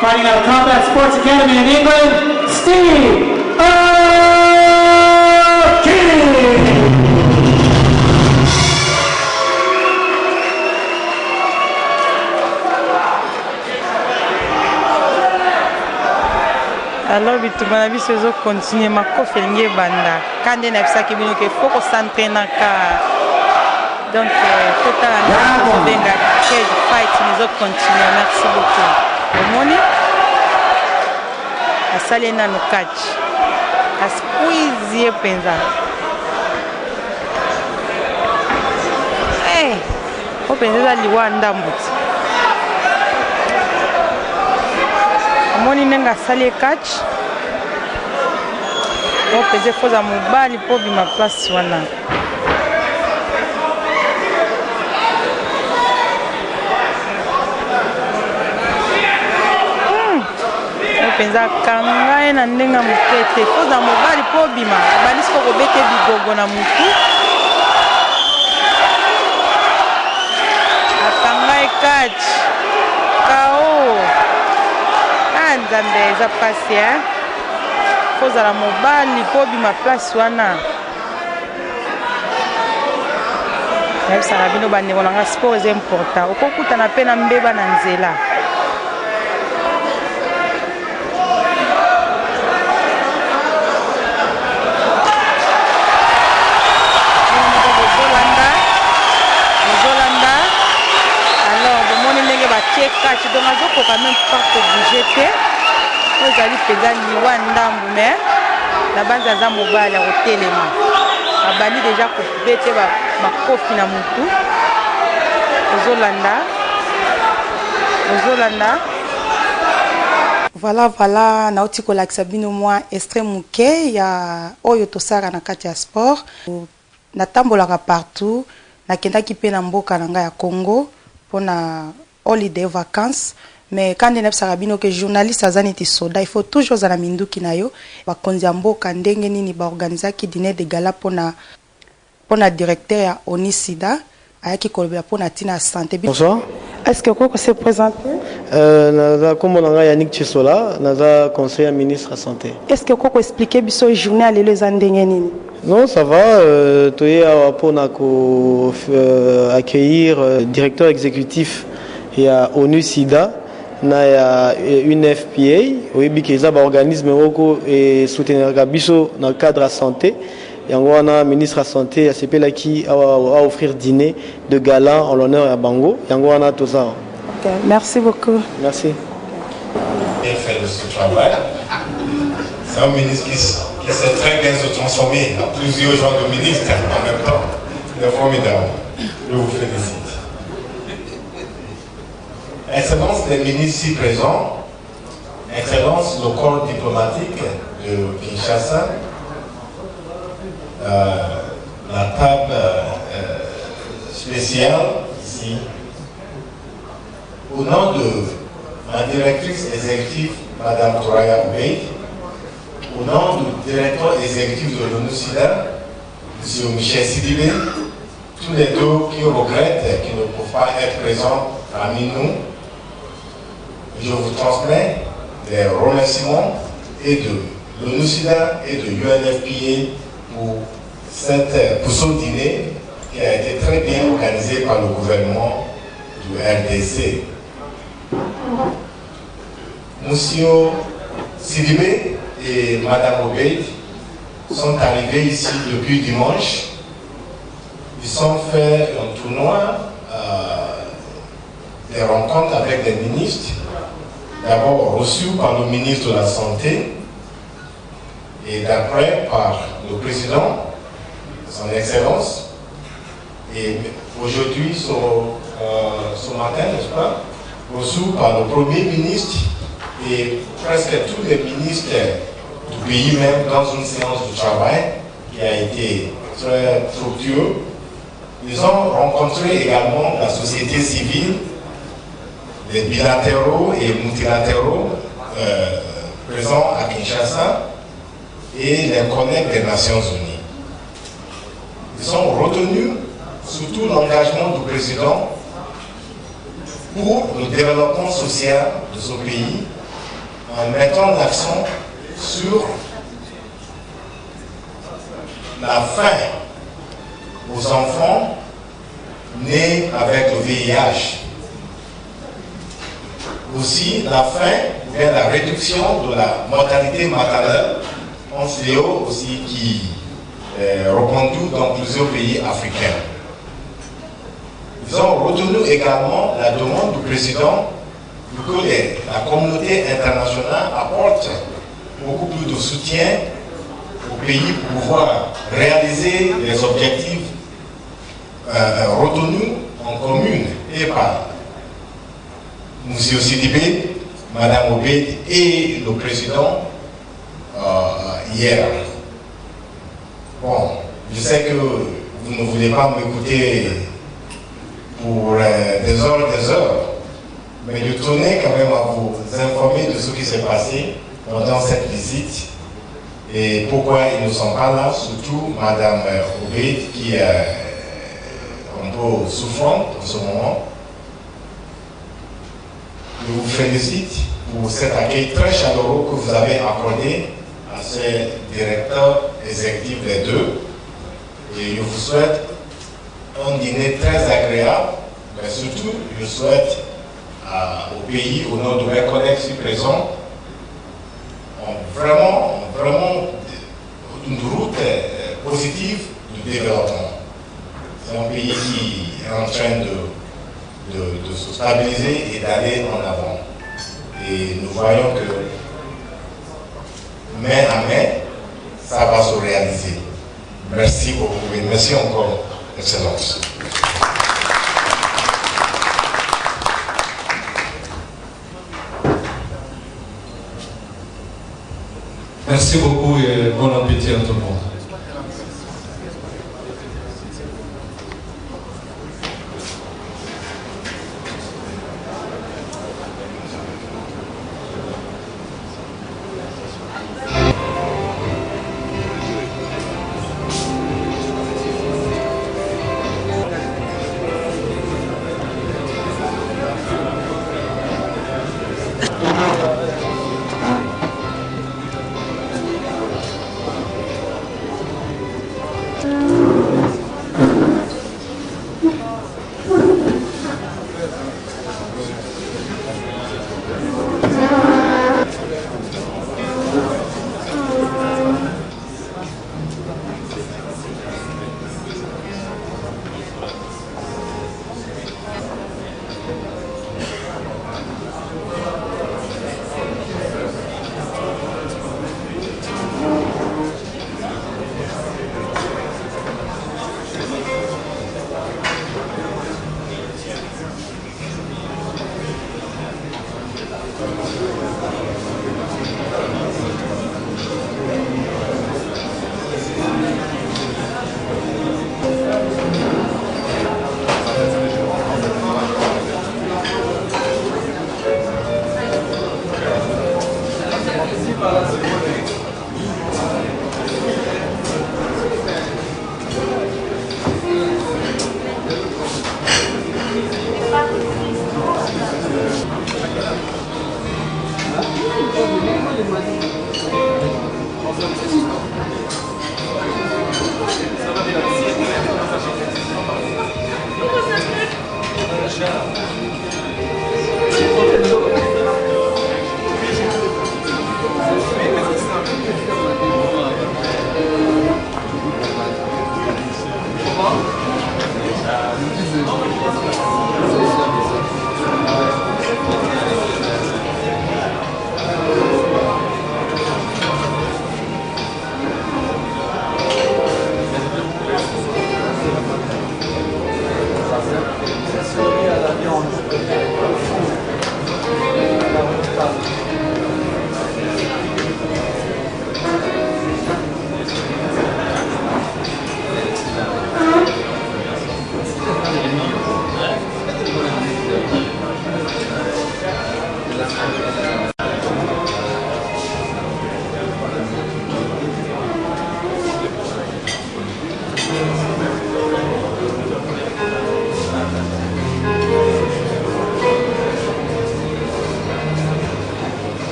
Fighting out of Combat Sports Academy in England, Steve Aoki! Alors bituma na biso zo continuer makofi linge banda kande na bisaki bino ke foko s'entraîner ka donc total na benga cage fight nous zo continuer. Merci beaucoup. Omoni asali na no catch a squeeze ye penza o penza liwa ndambuti Omoni nenga sali catch o peze foza mobali po bima place wana o penza kanga na ndenga mukete foza mobali po bima balisi ko bete bigogo na mutu akanga catch kao nzambe eza pasi kozala mobali po bima place wana nayebisaka bino bandeko nanga sport eza important okokutana mpe na mbeba na nzela ozolanda alors bomoni ndenge batie catch donc azokoka même pas kobouge te ozali mpenza liwa ndambu me na banza aza mobali akotelema abandi deja kobete makofi na mutu ozolanda voilà nauti kolakisa bino mwa extrait moke ya oyo tosala na kati ya sport natambolaka partout nakendaki mpe na mboka na ngai ya Congo mpona holiday vacances mais quand on a bino que journaliste azani ti soda il faut toujours za na minduki na yo bakonzi ya mboka ndenge nini ba organiser ki dîner de gala pona directeur ya Onisida ayaki kolobela pona tina santé. Bonsoir. Est-ce que quoi se présenter? Comme on a Yannick Tchesola, naza conseiller ministre à santé. Est-ce que quoi expliquer biso journée aller les ndenge nini? Non, ça va. Toye pour accueillir directeur exécutif et à ONU SIDA. Na ya une FPA, oui, qui est un organisme et soutenir biso dans le cadre de la santé. yango wana ministre de la santé asepelaki a offrir dîner de gala en l'honneur à Bango yango wana toza. Ok, merci beaucoup. Merci. Il fait de ce travail. C'est un ministre qui sait très bien se transformer en plusieurs genres de ministres en même temps. C'est formidable. Je vous félicite. Excellence des ministres ici présents, Excellence le corps diplomatique de Kinshasa, la table spéciale ici, au nom de ma directrice exécutive, Mme Touraya Bey, au nom du directeur exécutif de l'ONU-SIDA, M. Michel Sidibé, tous les deux qui regrettent qu'ils ne peuvent pas être présents parmi nous, je vous transmets des remerciements et de l'ONU-SIDA et de l'UNFPA pour ce dîner qui a été très bien organisé par le gouvernement du RDC. Monsieur Sidibé et Madame Obeid sont arrivés ici depuis dimanche. Ils ont fait un tournoi, des rencontres avec des ministres, d'abord reçus par le ministre de la Santé et d'après par le président, son Excellence. Et aujourd'hui, ce matin, n'est-ce pas, reçus par le Premier ministre et presque tous les ministres du pays, même dans une séance de travail qui a été très fructueuse. Ils ont rencontré également la société civile, les bilatéraux et multilatéraux présents à Kinshasa et les collègues des Nations Unies. Ils ont retenu surtout l'engagement du président pour le développement social de ce pays en mettant l'accent sur la fin aux enfants nés avec le VIH. Aussi la fin ou bien la réduction de la mortalité maternelle, un fléau aussi qui est répandu dans plusieurs pays africains. Ils ont retenu également la demande du président pour que la communauté internationale apporte beaucoup plus de soutien au pays pour pouvoir réaliser les objectifs retenus en commune et par M. Sidibé, Mme Obeid et le président hier. Bon, je sais que vous ne voulez pas m'écouter pour des heures, mais je tenais quand même à vous informer de ce qui s'est passé pendant cette visite et pourquoi ils ne sont pas là, surtout Mme Obeid qui est un peu souffrante en ce moment. Je vous félicite pour cet accueil très chaleureux que vous avez accordé à ces directeurs exécutifs les deux. Et je vous souhaite un dîner très agréable, mais surtout, je souhaite au pays, au nom de mes collègues ici présents, vraiment une route positive du développement. C'est un pays qui est en train de se stabiliser et d'aller en avant. Et nous voyons que main à main, ça va se réaliser. Merci beaucoup et merci encore, Excellence. Merci beaucoup et bon appétit à tout le monde.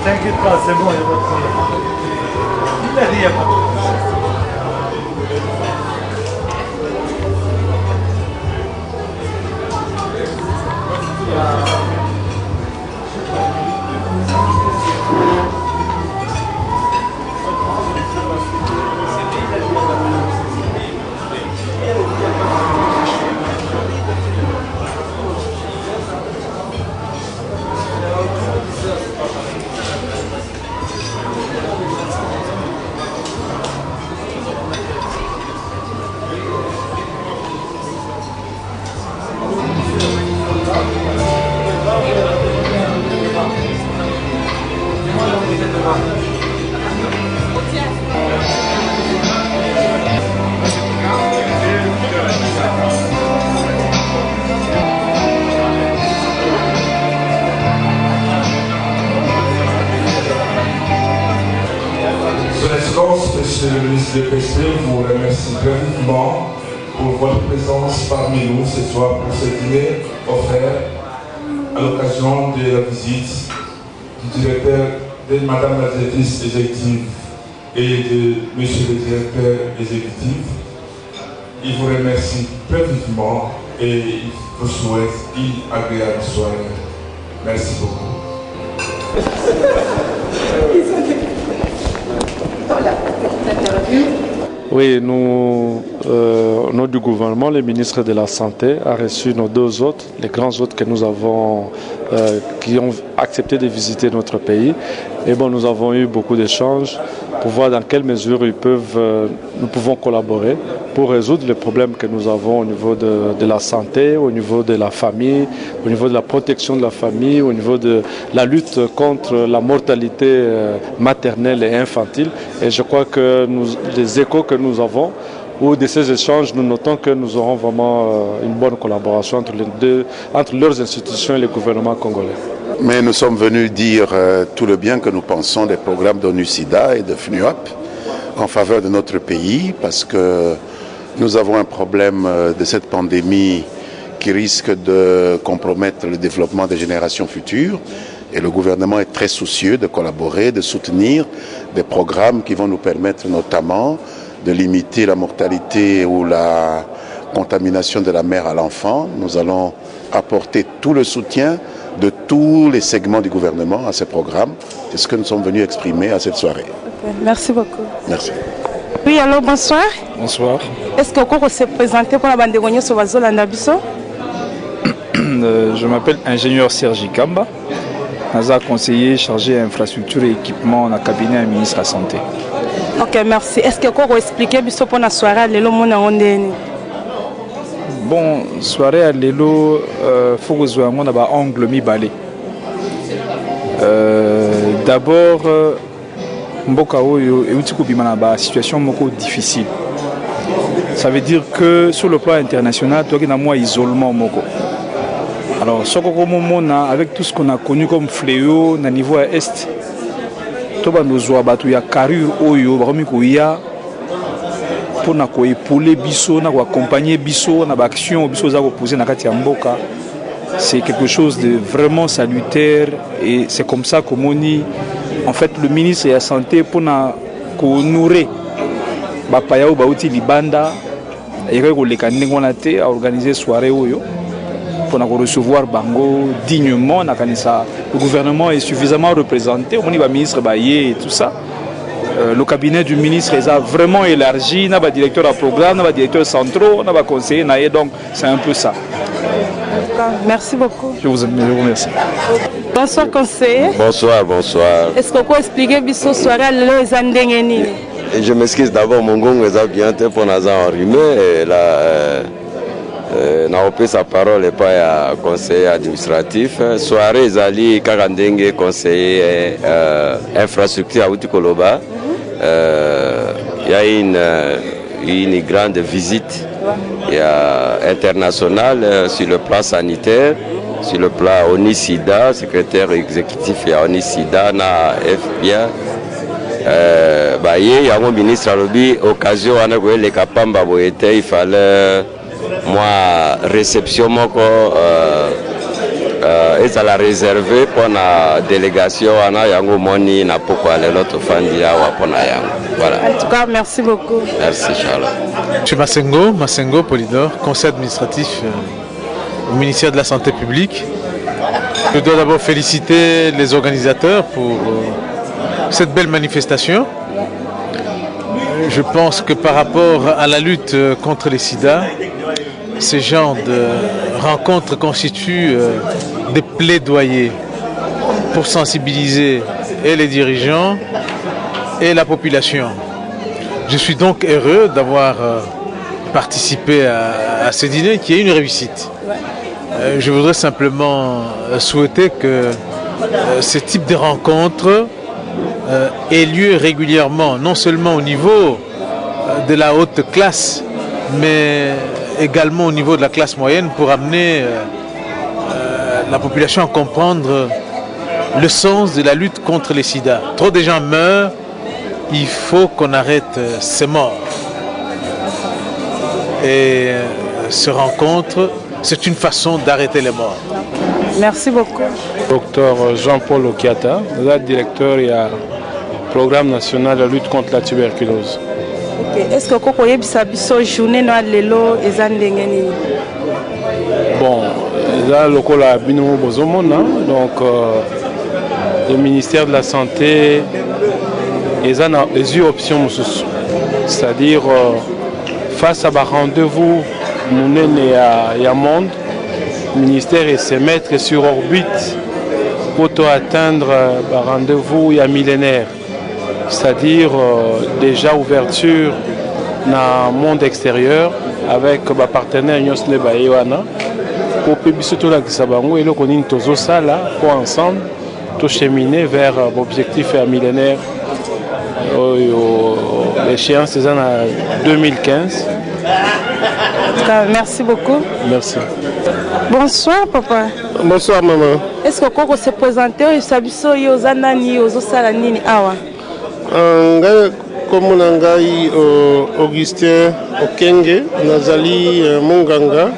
T'inquiète pas, c'est bon, il n'y a pas de problème. Il a dit, il n'y a pas de problème. Monsieur le ministre des Pêcheries, vous remercie très vivement pour votre présence parmi nous ce soir pour ce dîner offert à l'occasion de la visite du directeur, de Madame la directrice exécutive et de Monsieur le directeur exécutif. Il vous remercie très vivement et il vous souhaite une agréable soirée. Merci beaucoup. Oui, nous, au nom du gouvernement, le ministre de la Santé a reçu nos deux hôtes, les grands hôtes que nous avons, qui ont accepté de visiter notre pays. Et bon, nous avons eu beaucoup d'échanges pour voir dans quelle mesure nous pouvons collaborer pour résoudre les problèmes que nous avons au niveau de la santé, au niveau de la famille, au niveau de la protection de la famille, au niveau de la lutte contre la mortalité maternelle et infantile. Et je crois que les échos que nous avons, ou de ces échanges, nous notons que nous aurons vraiment une bonne collaboration entre leurs institutions et le gouvernement congolais. Mais nous sommes venus dire tout le bien que nous pensons des programmes d'ONU-SIDA et de FNUAP en faveur de notre pays, parce que nous avons un problème de cette pandémie qui risque de compromettre le développement des générations futures. Et le gouvernement est très soucieux de collaborer, de soutenir des programmes qui vont nous permettre notamment de limiter la mortalité ou la contamination de la mère à l'enfant. Nous allons apporter tout le soutien de tous les segments du gouvernement à ces programmes. C'est ce que nous sommes venus exprimer à cette soirée. Okay, merci beaucoup. Merci. Oui, alors bonsoir. Bonsoir. Est-ce que vous se présenter pour la bande de sur Bazolanda Biso? Je m'appelle ingénieur Sergi Kamba. Je suis conseiller chargé d'infrastructure et équipement dans le cabinet du ministre de la Santé. Ok, merci. Est-ce que vous expliquer pour la soirée le monde? Bon, soirée à l'élo, il faut que vous ayez un angle mi-balé. D'abord, mboka oyo euti kobima na situation moko difficile. Ça veut dire que sur le plan international, tu as un isolement moko. Alors, avec tout ce qu'on a connu comme fléau au niveau est, tu as une carrure oyo pour épauler biso, accompagner biso, action biso za poser na kati ya mboka. C'est quelque chose de vraiment salutaire et c'est comme ça que en fait le ministre de la Santé pour honorer bapaya ou bauti libanda et a organisé soirée oyo pour recevoir bango dignement. Le gouvernement est suffisamment représenté, on va ministre Baye et tout ça. Le cabinet du ministre a vraiment élargi, on a directeur à programme, on a directeur centraux, on a conseiller, donc c'est un peu ça. Merci beaucoup. Je vous remercie. Bonsoir conseiller. Bonsoir, bonsoir. Est-ce que vous pouvez expliquer la soirée les Andengeni? Je m'excuse d'abord, mon gong est bien pour nous enrhumer et là. Na repris sa parole et pas à conseiller administratif. Soirée Zali Karandenge conseiller infrastructure à Outikoloba. Il y a une grande visite internationale sur le plan sanitaire sur le plan ONI-SIDA, secrétaire exécutif ya ONI-SIDA na FPA. Il y a un ministre à l'objet, occasion wana koyeleka pamba boyete, il fallait moi réception et la réserver pour la délégation wana yango moni na poko lelo tofandi awa pona yango. Voilà. En tout cas, merci beaucoup. Merci Charles. Je suis Massengo Polydor, conseiller administratif au ministère de la Santé publique. Je dois d'abord féliciter les organisateurs pour cette belle manifestation. Je pense que par rapport à la lutte contre les sida, ces genres de rencontres constituent des plaidoyers pour sensibiliser et les dirigeants et la population. Je suis donc heureux d'avoir participé à ce dîner qui est une réussite. Je voudrais simplement souhaiter que ce type de rencontres ait lieu régulièrement, non seulement au niveau de la haute classe, mais également au niveau de la classe moyenne pour amener la population à comprendre le sens de la lutte contre les sida. Trop de gens meurent, il faut qu'on arrête ces morts. Et ce rencontre, c'est une façon d'arrêter les morts. Merci beaucoup. Docteur Jean-Paul Okiata, directeur du programme national de lutte contre la tuberculose. Est-ce que vous avez une journée de l'élo et bon, là, donc le ministère de la Santé a des options, c'est-à-dire face à un rendez-vous il y a monde, le ministère et se mettre sur orbite pour atteindre un rendez-vous il y a millénaire, c'est-à-dire déjà ouverture dans le monde extérieur avec les partenaires Nyosne Baïwana pour pour ensemble tout cheminer vers l'objectif millénaire. L'échéance est en 2015. Merci beaucoup. Merci. Bonsoir papa. Bonsoir maman. Est-ce que vous se présentez aux Zanani, aux Osalanini Awa? Comme Nangai Augustin Okenge, Nazali Monganga,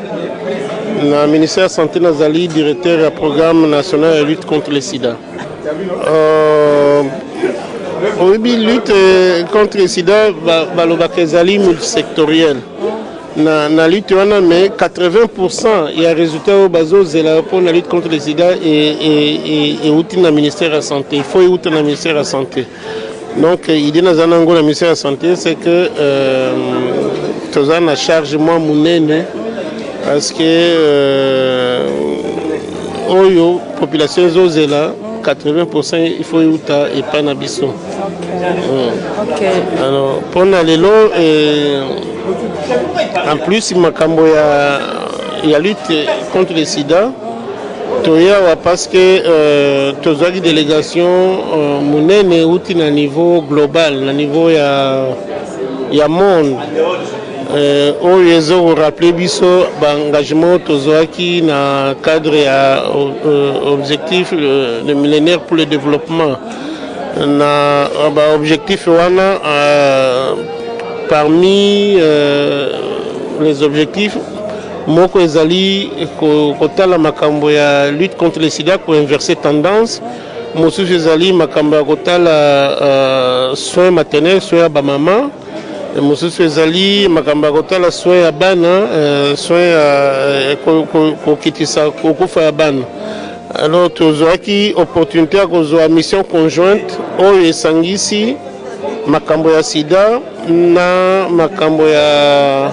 le ministère de la Santé Nazali, directeur du programme national de lutte contre le sida. Oui, lutte contre le sida, c'est multisectoriel. Dans la lutte, mais 80% il y a un résultat au bazo pour la lutte contre le sida et outil dans le ministère de la Santé. Il faut outil dans le ministère de la Santé. Donc, l'idée dans le ministère de la Santé, c'est que tout ça a charge moi mon parce que la population est là. 80% il faut outa et pas nabiso. Alors pour les lots en plus il y a lutte contre le sida. Parce que tous les délégations monnaie outil à niveau global, à niveau il y a monde. Ils ont rappelé biso l'engagement qui dans le cadre objectif de millénaire pour le développement. Objectif parmi les objectifs, moko ezali kotala makambo ya lutte contre le sida pour inverser tendance. Mosusu ezali makambo ya kotala soins maternels, soins ya bamama. Mosusu ezali makambo ya kotala soins ya bana, soins ya kokitisa kokufa ya bana. Alors tozwaki opportunité ya kozwa mission conjointe oyo esangisi makambo ya sida na makambo ya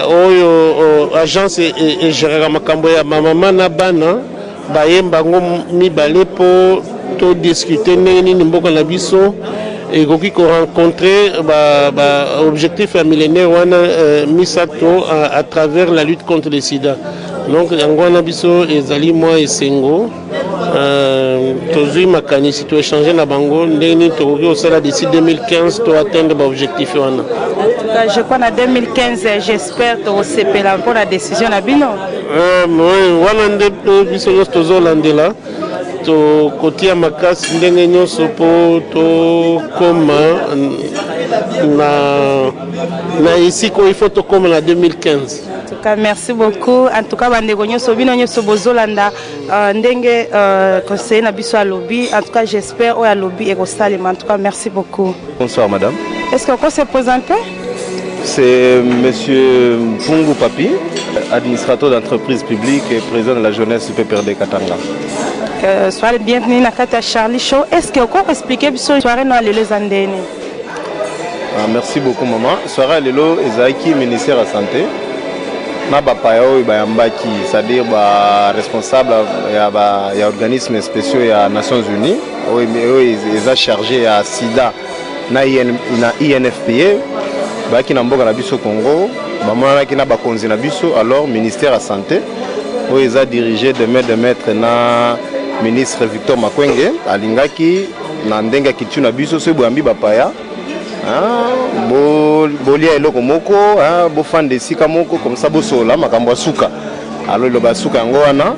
oyo agence egérera makambo ya bamama na bana bayemba ngo mibale mpo todiscute ndenge nini mboka na biso ekoki korencontre objectif ya millénaire wana misato à travers la lutte contre le sida. Donc yango wana biso ezali mwa esengo tozwi makanisi toéchange na bango ndenge nini tokoki kosala d'ici 2015 to atteindre baobjectif wana. cas, je crois en 2015, j'espère que vous la pour la décision à Bino. To kotia makasi ndenge nyonso po to koma na ici il faut to koma na 2015. En tout cas, merci beaucoup. En tout cas, bandeko nyonso bino nyonso bozolanda ndenge conseiller na biso à lobby. En tout cas, j'espère au à lobby et au salima. En tout cas, merci beaucoup. Bonsoir madame. Est-ce qu'on peut se présenter? C'est monsieur Mpungu Papi, administrateur d'entreprise publique et président de la jeunesse du PPRD Katanga. Soirée bienvenue à Kata Charlie Show. Est-ce que vous pouvez expliquer la soirée dans les Andéni? Merci beaucoup maman. Soirée Lelo Ezaki ministère de la santé. Na bapayao bayambaki, c'est-à-dire responsable il y a organismes spéciaux il y a Nations Unies, ils ont chargé à SIDA na INFPA. Baki na mboka na biso Congo, bamona ki na bakonzi na biso alors ministère de la santé. Où ils ont dirigé de maître na ministre Victor Makwenge alingaki na ndenga kitu na biso se boambi bapaya bolia eloko moko bo fande sika moko comme ça bosola makambo suka alors le basuka ngo wana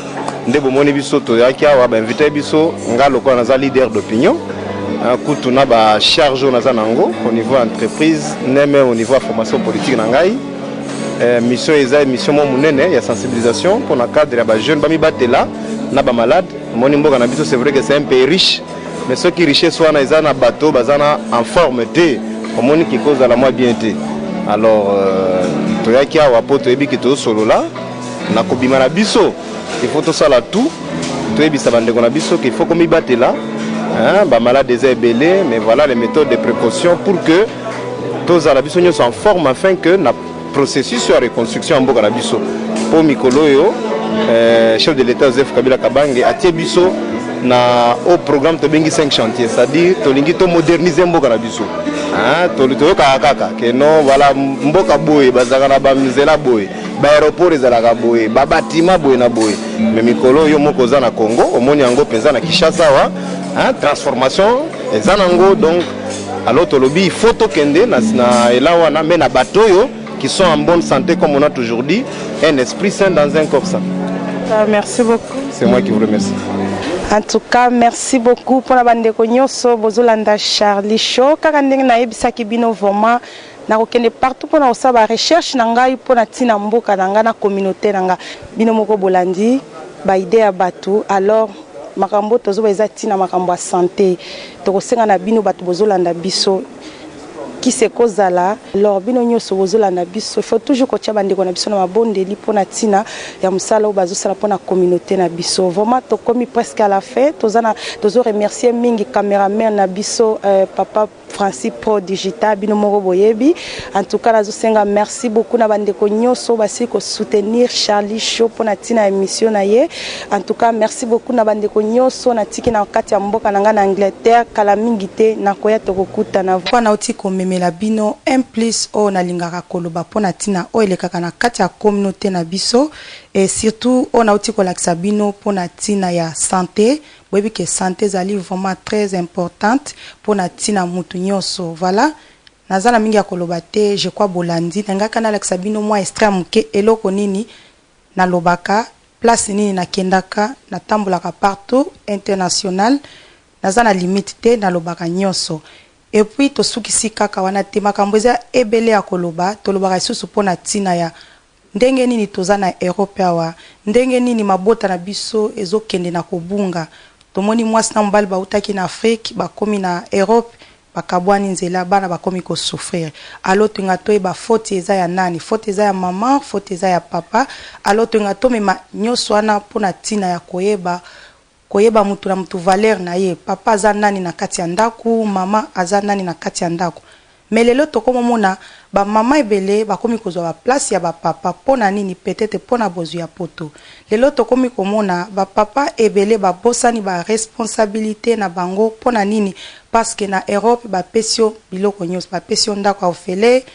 nde bomoni biso to yaki awa ba invité biso ngalo ko na za leader d'opinion kutu na ba charge na za nango au niveau entreprise même au niveau formation politique na ngai mission eza mission mo munene ya sensibilisation pour na cadre ya ba jeune ba mi batela na ba malade moni mboka na biso c'est vrai que c'est un pays riche mais ceux qui richesse soit na eza na bateau bazana en forme té moni qui cause à la moi bien té alors to yaki awa poto ebi ki to solo là na kobima na biso il faut tout ça là tout to ebi sa bande ko na biso qu'il faut comme batela ba malade des ebelé mais voilà les méthodes de précaution pour que tous à la biso nous en forme afin que na processus de reconstruction en Boka Biso. Pour Mikoloyo, chef de l'État Joseph Kabila Kabange, a tiré Biso au programme de 5 chantiers, c'est-à-dire to moderniser Boka Biso. To kaka que non voilà Mboka boy, bazaka ba mizela boy, ba aéroport ezalaka boy, ba bâtiment boy na boy. Mais Mikoloyo moko za na Congo, omoni yango penza na Kinshasa wa, transformation ezanango donc alors tolobi il faut to kende na elawana mais na batoyo qui sont en bonne santé comme on a toujours dit, un esprit sain dans un corps sain. Merci beaucoup. C'est moi qui vous remercie. En tout cas, merci beaucoup pour la bande konyoso bozolanda Charlie Show. Kaka ndenge na yebisaki bino vraiment na kokende partout pour na osaba recherche na ngai pour na tina mboka na nga na communauté na nga bino moko bolandi ba idée ya batu alors makambo tozo ba ezati na makambo ya santé to kosenga na bino batu bozolanda biso qui se cause là alors bino nyoso bozolanda biso il faut toujours kotia bandeko na biso na mabondeli pona tina ya musala o bazo sala pona communauté na biso vraiment to komi presque à la fin tozo remercier mingi cameraman na biso papa Francis Pro Digital bino moko boyebi en tout cas nazo senga merci beaucoup na bandeko nyoso basi ko soutenir Charlie Show pona tina émission na ye en tout cas merci beaucoup na bandeko nyoso na tiki na kati ya mboka na nga na Angleterre kala mingi te na koya to kokuta na wana otiko memela bino un plus o na lingaka koloba pona tina o elekaka na kati ya communauté na biso et surtout on a otiko lakisa bino pona tina ya santé boyebi que santé zali vraiment très importante pona tina mutu nyonso voilà nazala mingi ya koloba te je crois bolandi ngaka na lakisa bino mwa extrême ke eloko nini na lobaka place nini na kendaka na tambolaka partout international nazana limite te na lobaka nyonso. Et puis to sukisi kaka wana te makambo eza ebele ya koloba tolobaka isusu pona tina ya ndenge nini toza na Europe awa ndenge nini mabota na biso ezokende na kobunga tomoni mwasi na mobali bautaki na Afrique bakomi na Europe bakabwani nzela bana bakomi ko souffrir alors tunga toyeba faute eza ya nani faute eza ya mama faute eza ya papa alors tunga tomema nyonso wana pona tina ya koyeba mutu na mutu valeur na ye papa aza nani na kati ya ndaku mama aza nani na kati ya ndaku mais lelo tokoma mona ba mama ebele bakomi kozwa ba place ya ba papa pona nini peut-être pona bozu ya poto lelo tokomi komona ba papa ebele ba bosani ba responsabilité na bango pona nini parce que na Europe ba pesio biloko nyos ba pesio ndako ofele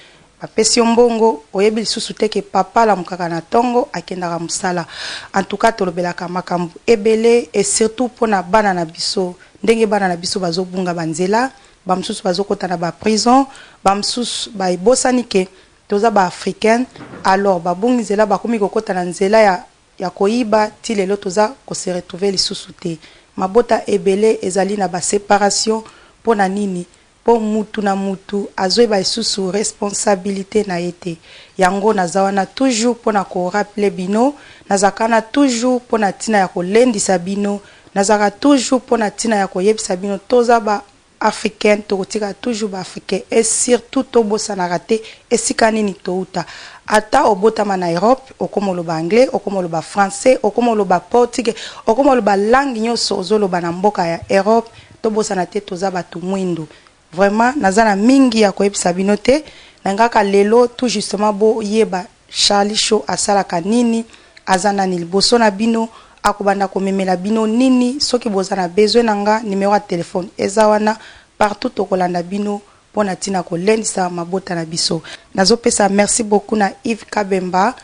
ba pesio mbongo oyebi lisusu te ke papa la mukaka na tongo akendaka musala en tout cas tolobelaka makambo ebele et surtout pona bana na biso ndenge bana na biso bazobunga banzela bamsusu bazokota na ba prison bamsusu baibosani ke toza ba africaine alors babungi nzela bakomi kokota na nzela ya koyiba ti lelo toza ko se retrouver lisusu te mabota ebele ezali na ba séparation pona nini po mutu na mutu azoyeba lisusu responsabilité na yete yango nazawana toujours pona ko rappeler bino nazakana toujours pona tina ya kolendisa bino nazaka toujours pona tina ya koyebisa bino toza ba africaine tokotika toujours ba africain et surtout tobosana raté esika nini touta ata obotama na Europe okomoloba anglais okomoloba français okomoloba portugais okomoloba langue nyonso ozoloba na mboka ya Europe tobosana te toza batu mwindu vraiment nazana mingi ya koyebisa bino te nangaka lelo tout justement bo yeba Charlie Show asalaka nini azana ni liboso na bino akubanda komemela bino nini soki bozana besoin nanga numéro ya téléphone ezawana partout tokolanda bino pona tina kolendisa mabota na biso nazopesa merci beaucoup na Yves Kabemba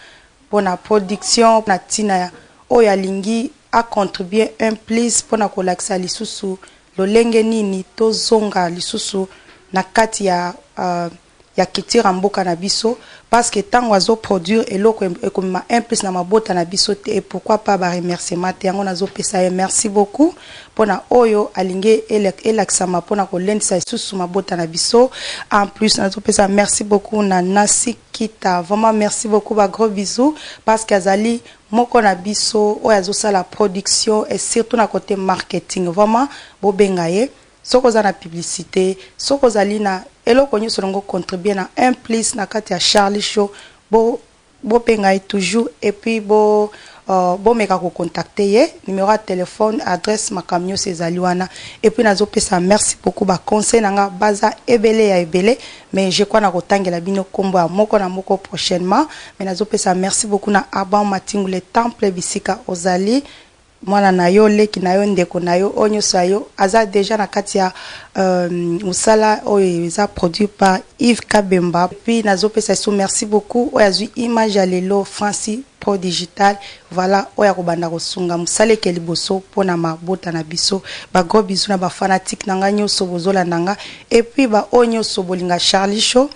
pona production na tina ya oya lingi a contribuer un plus pona kolakisa lisusu lolenge nini tozonga lisusu na kati ya kitira mboka na biso parce que tango azo produire eloko ekomema un plus na mabota na biso te et pourquoi pas ba remerciement te yango nazo pesa ye merci beaucoup pona oyo alinge elaksama pona kolendisa lisusu mabota na biso en plus nazo pesa merci beaucoup na Nasi Kita vraiment merci beaucoup ba gros bisous parce que azali moko na biso oyo azo la production et surtout na côté marketing vraiment bo bengaye soko za na publicité soko zali na eloko nyonso longo contribuer na un plus na kati ya Charlie Show bo pengai toujours et puis bo meka ko contacter ye numéro de téléphone adresse makamyo sezaliwana et puis nazo pesa merci beaucoup ba conseil nanga baza ebele ya ebele mais je crois na kotangela bino kombo ya moko na moko prochainement mais nazo pesa merci beaucoup na Aban Matingu le temple bisika ozali mwana na yo leki na yo ndeko na yo onyo sayo aza déjà na kati ya musala oyo eza produit par Yves Kabemba puis nazopesa so merci beaucoup oyazu image ya lelo Francis Pro Digital voilà oya kobanda kosunga musale ke liboso pona mabota na biso ba gros bisous na ba fanatique nanga nyoso bozola nanga et puis ba onyo so bolinga Charlie Show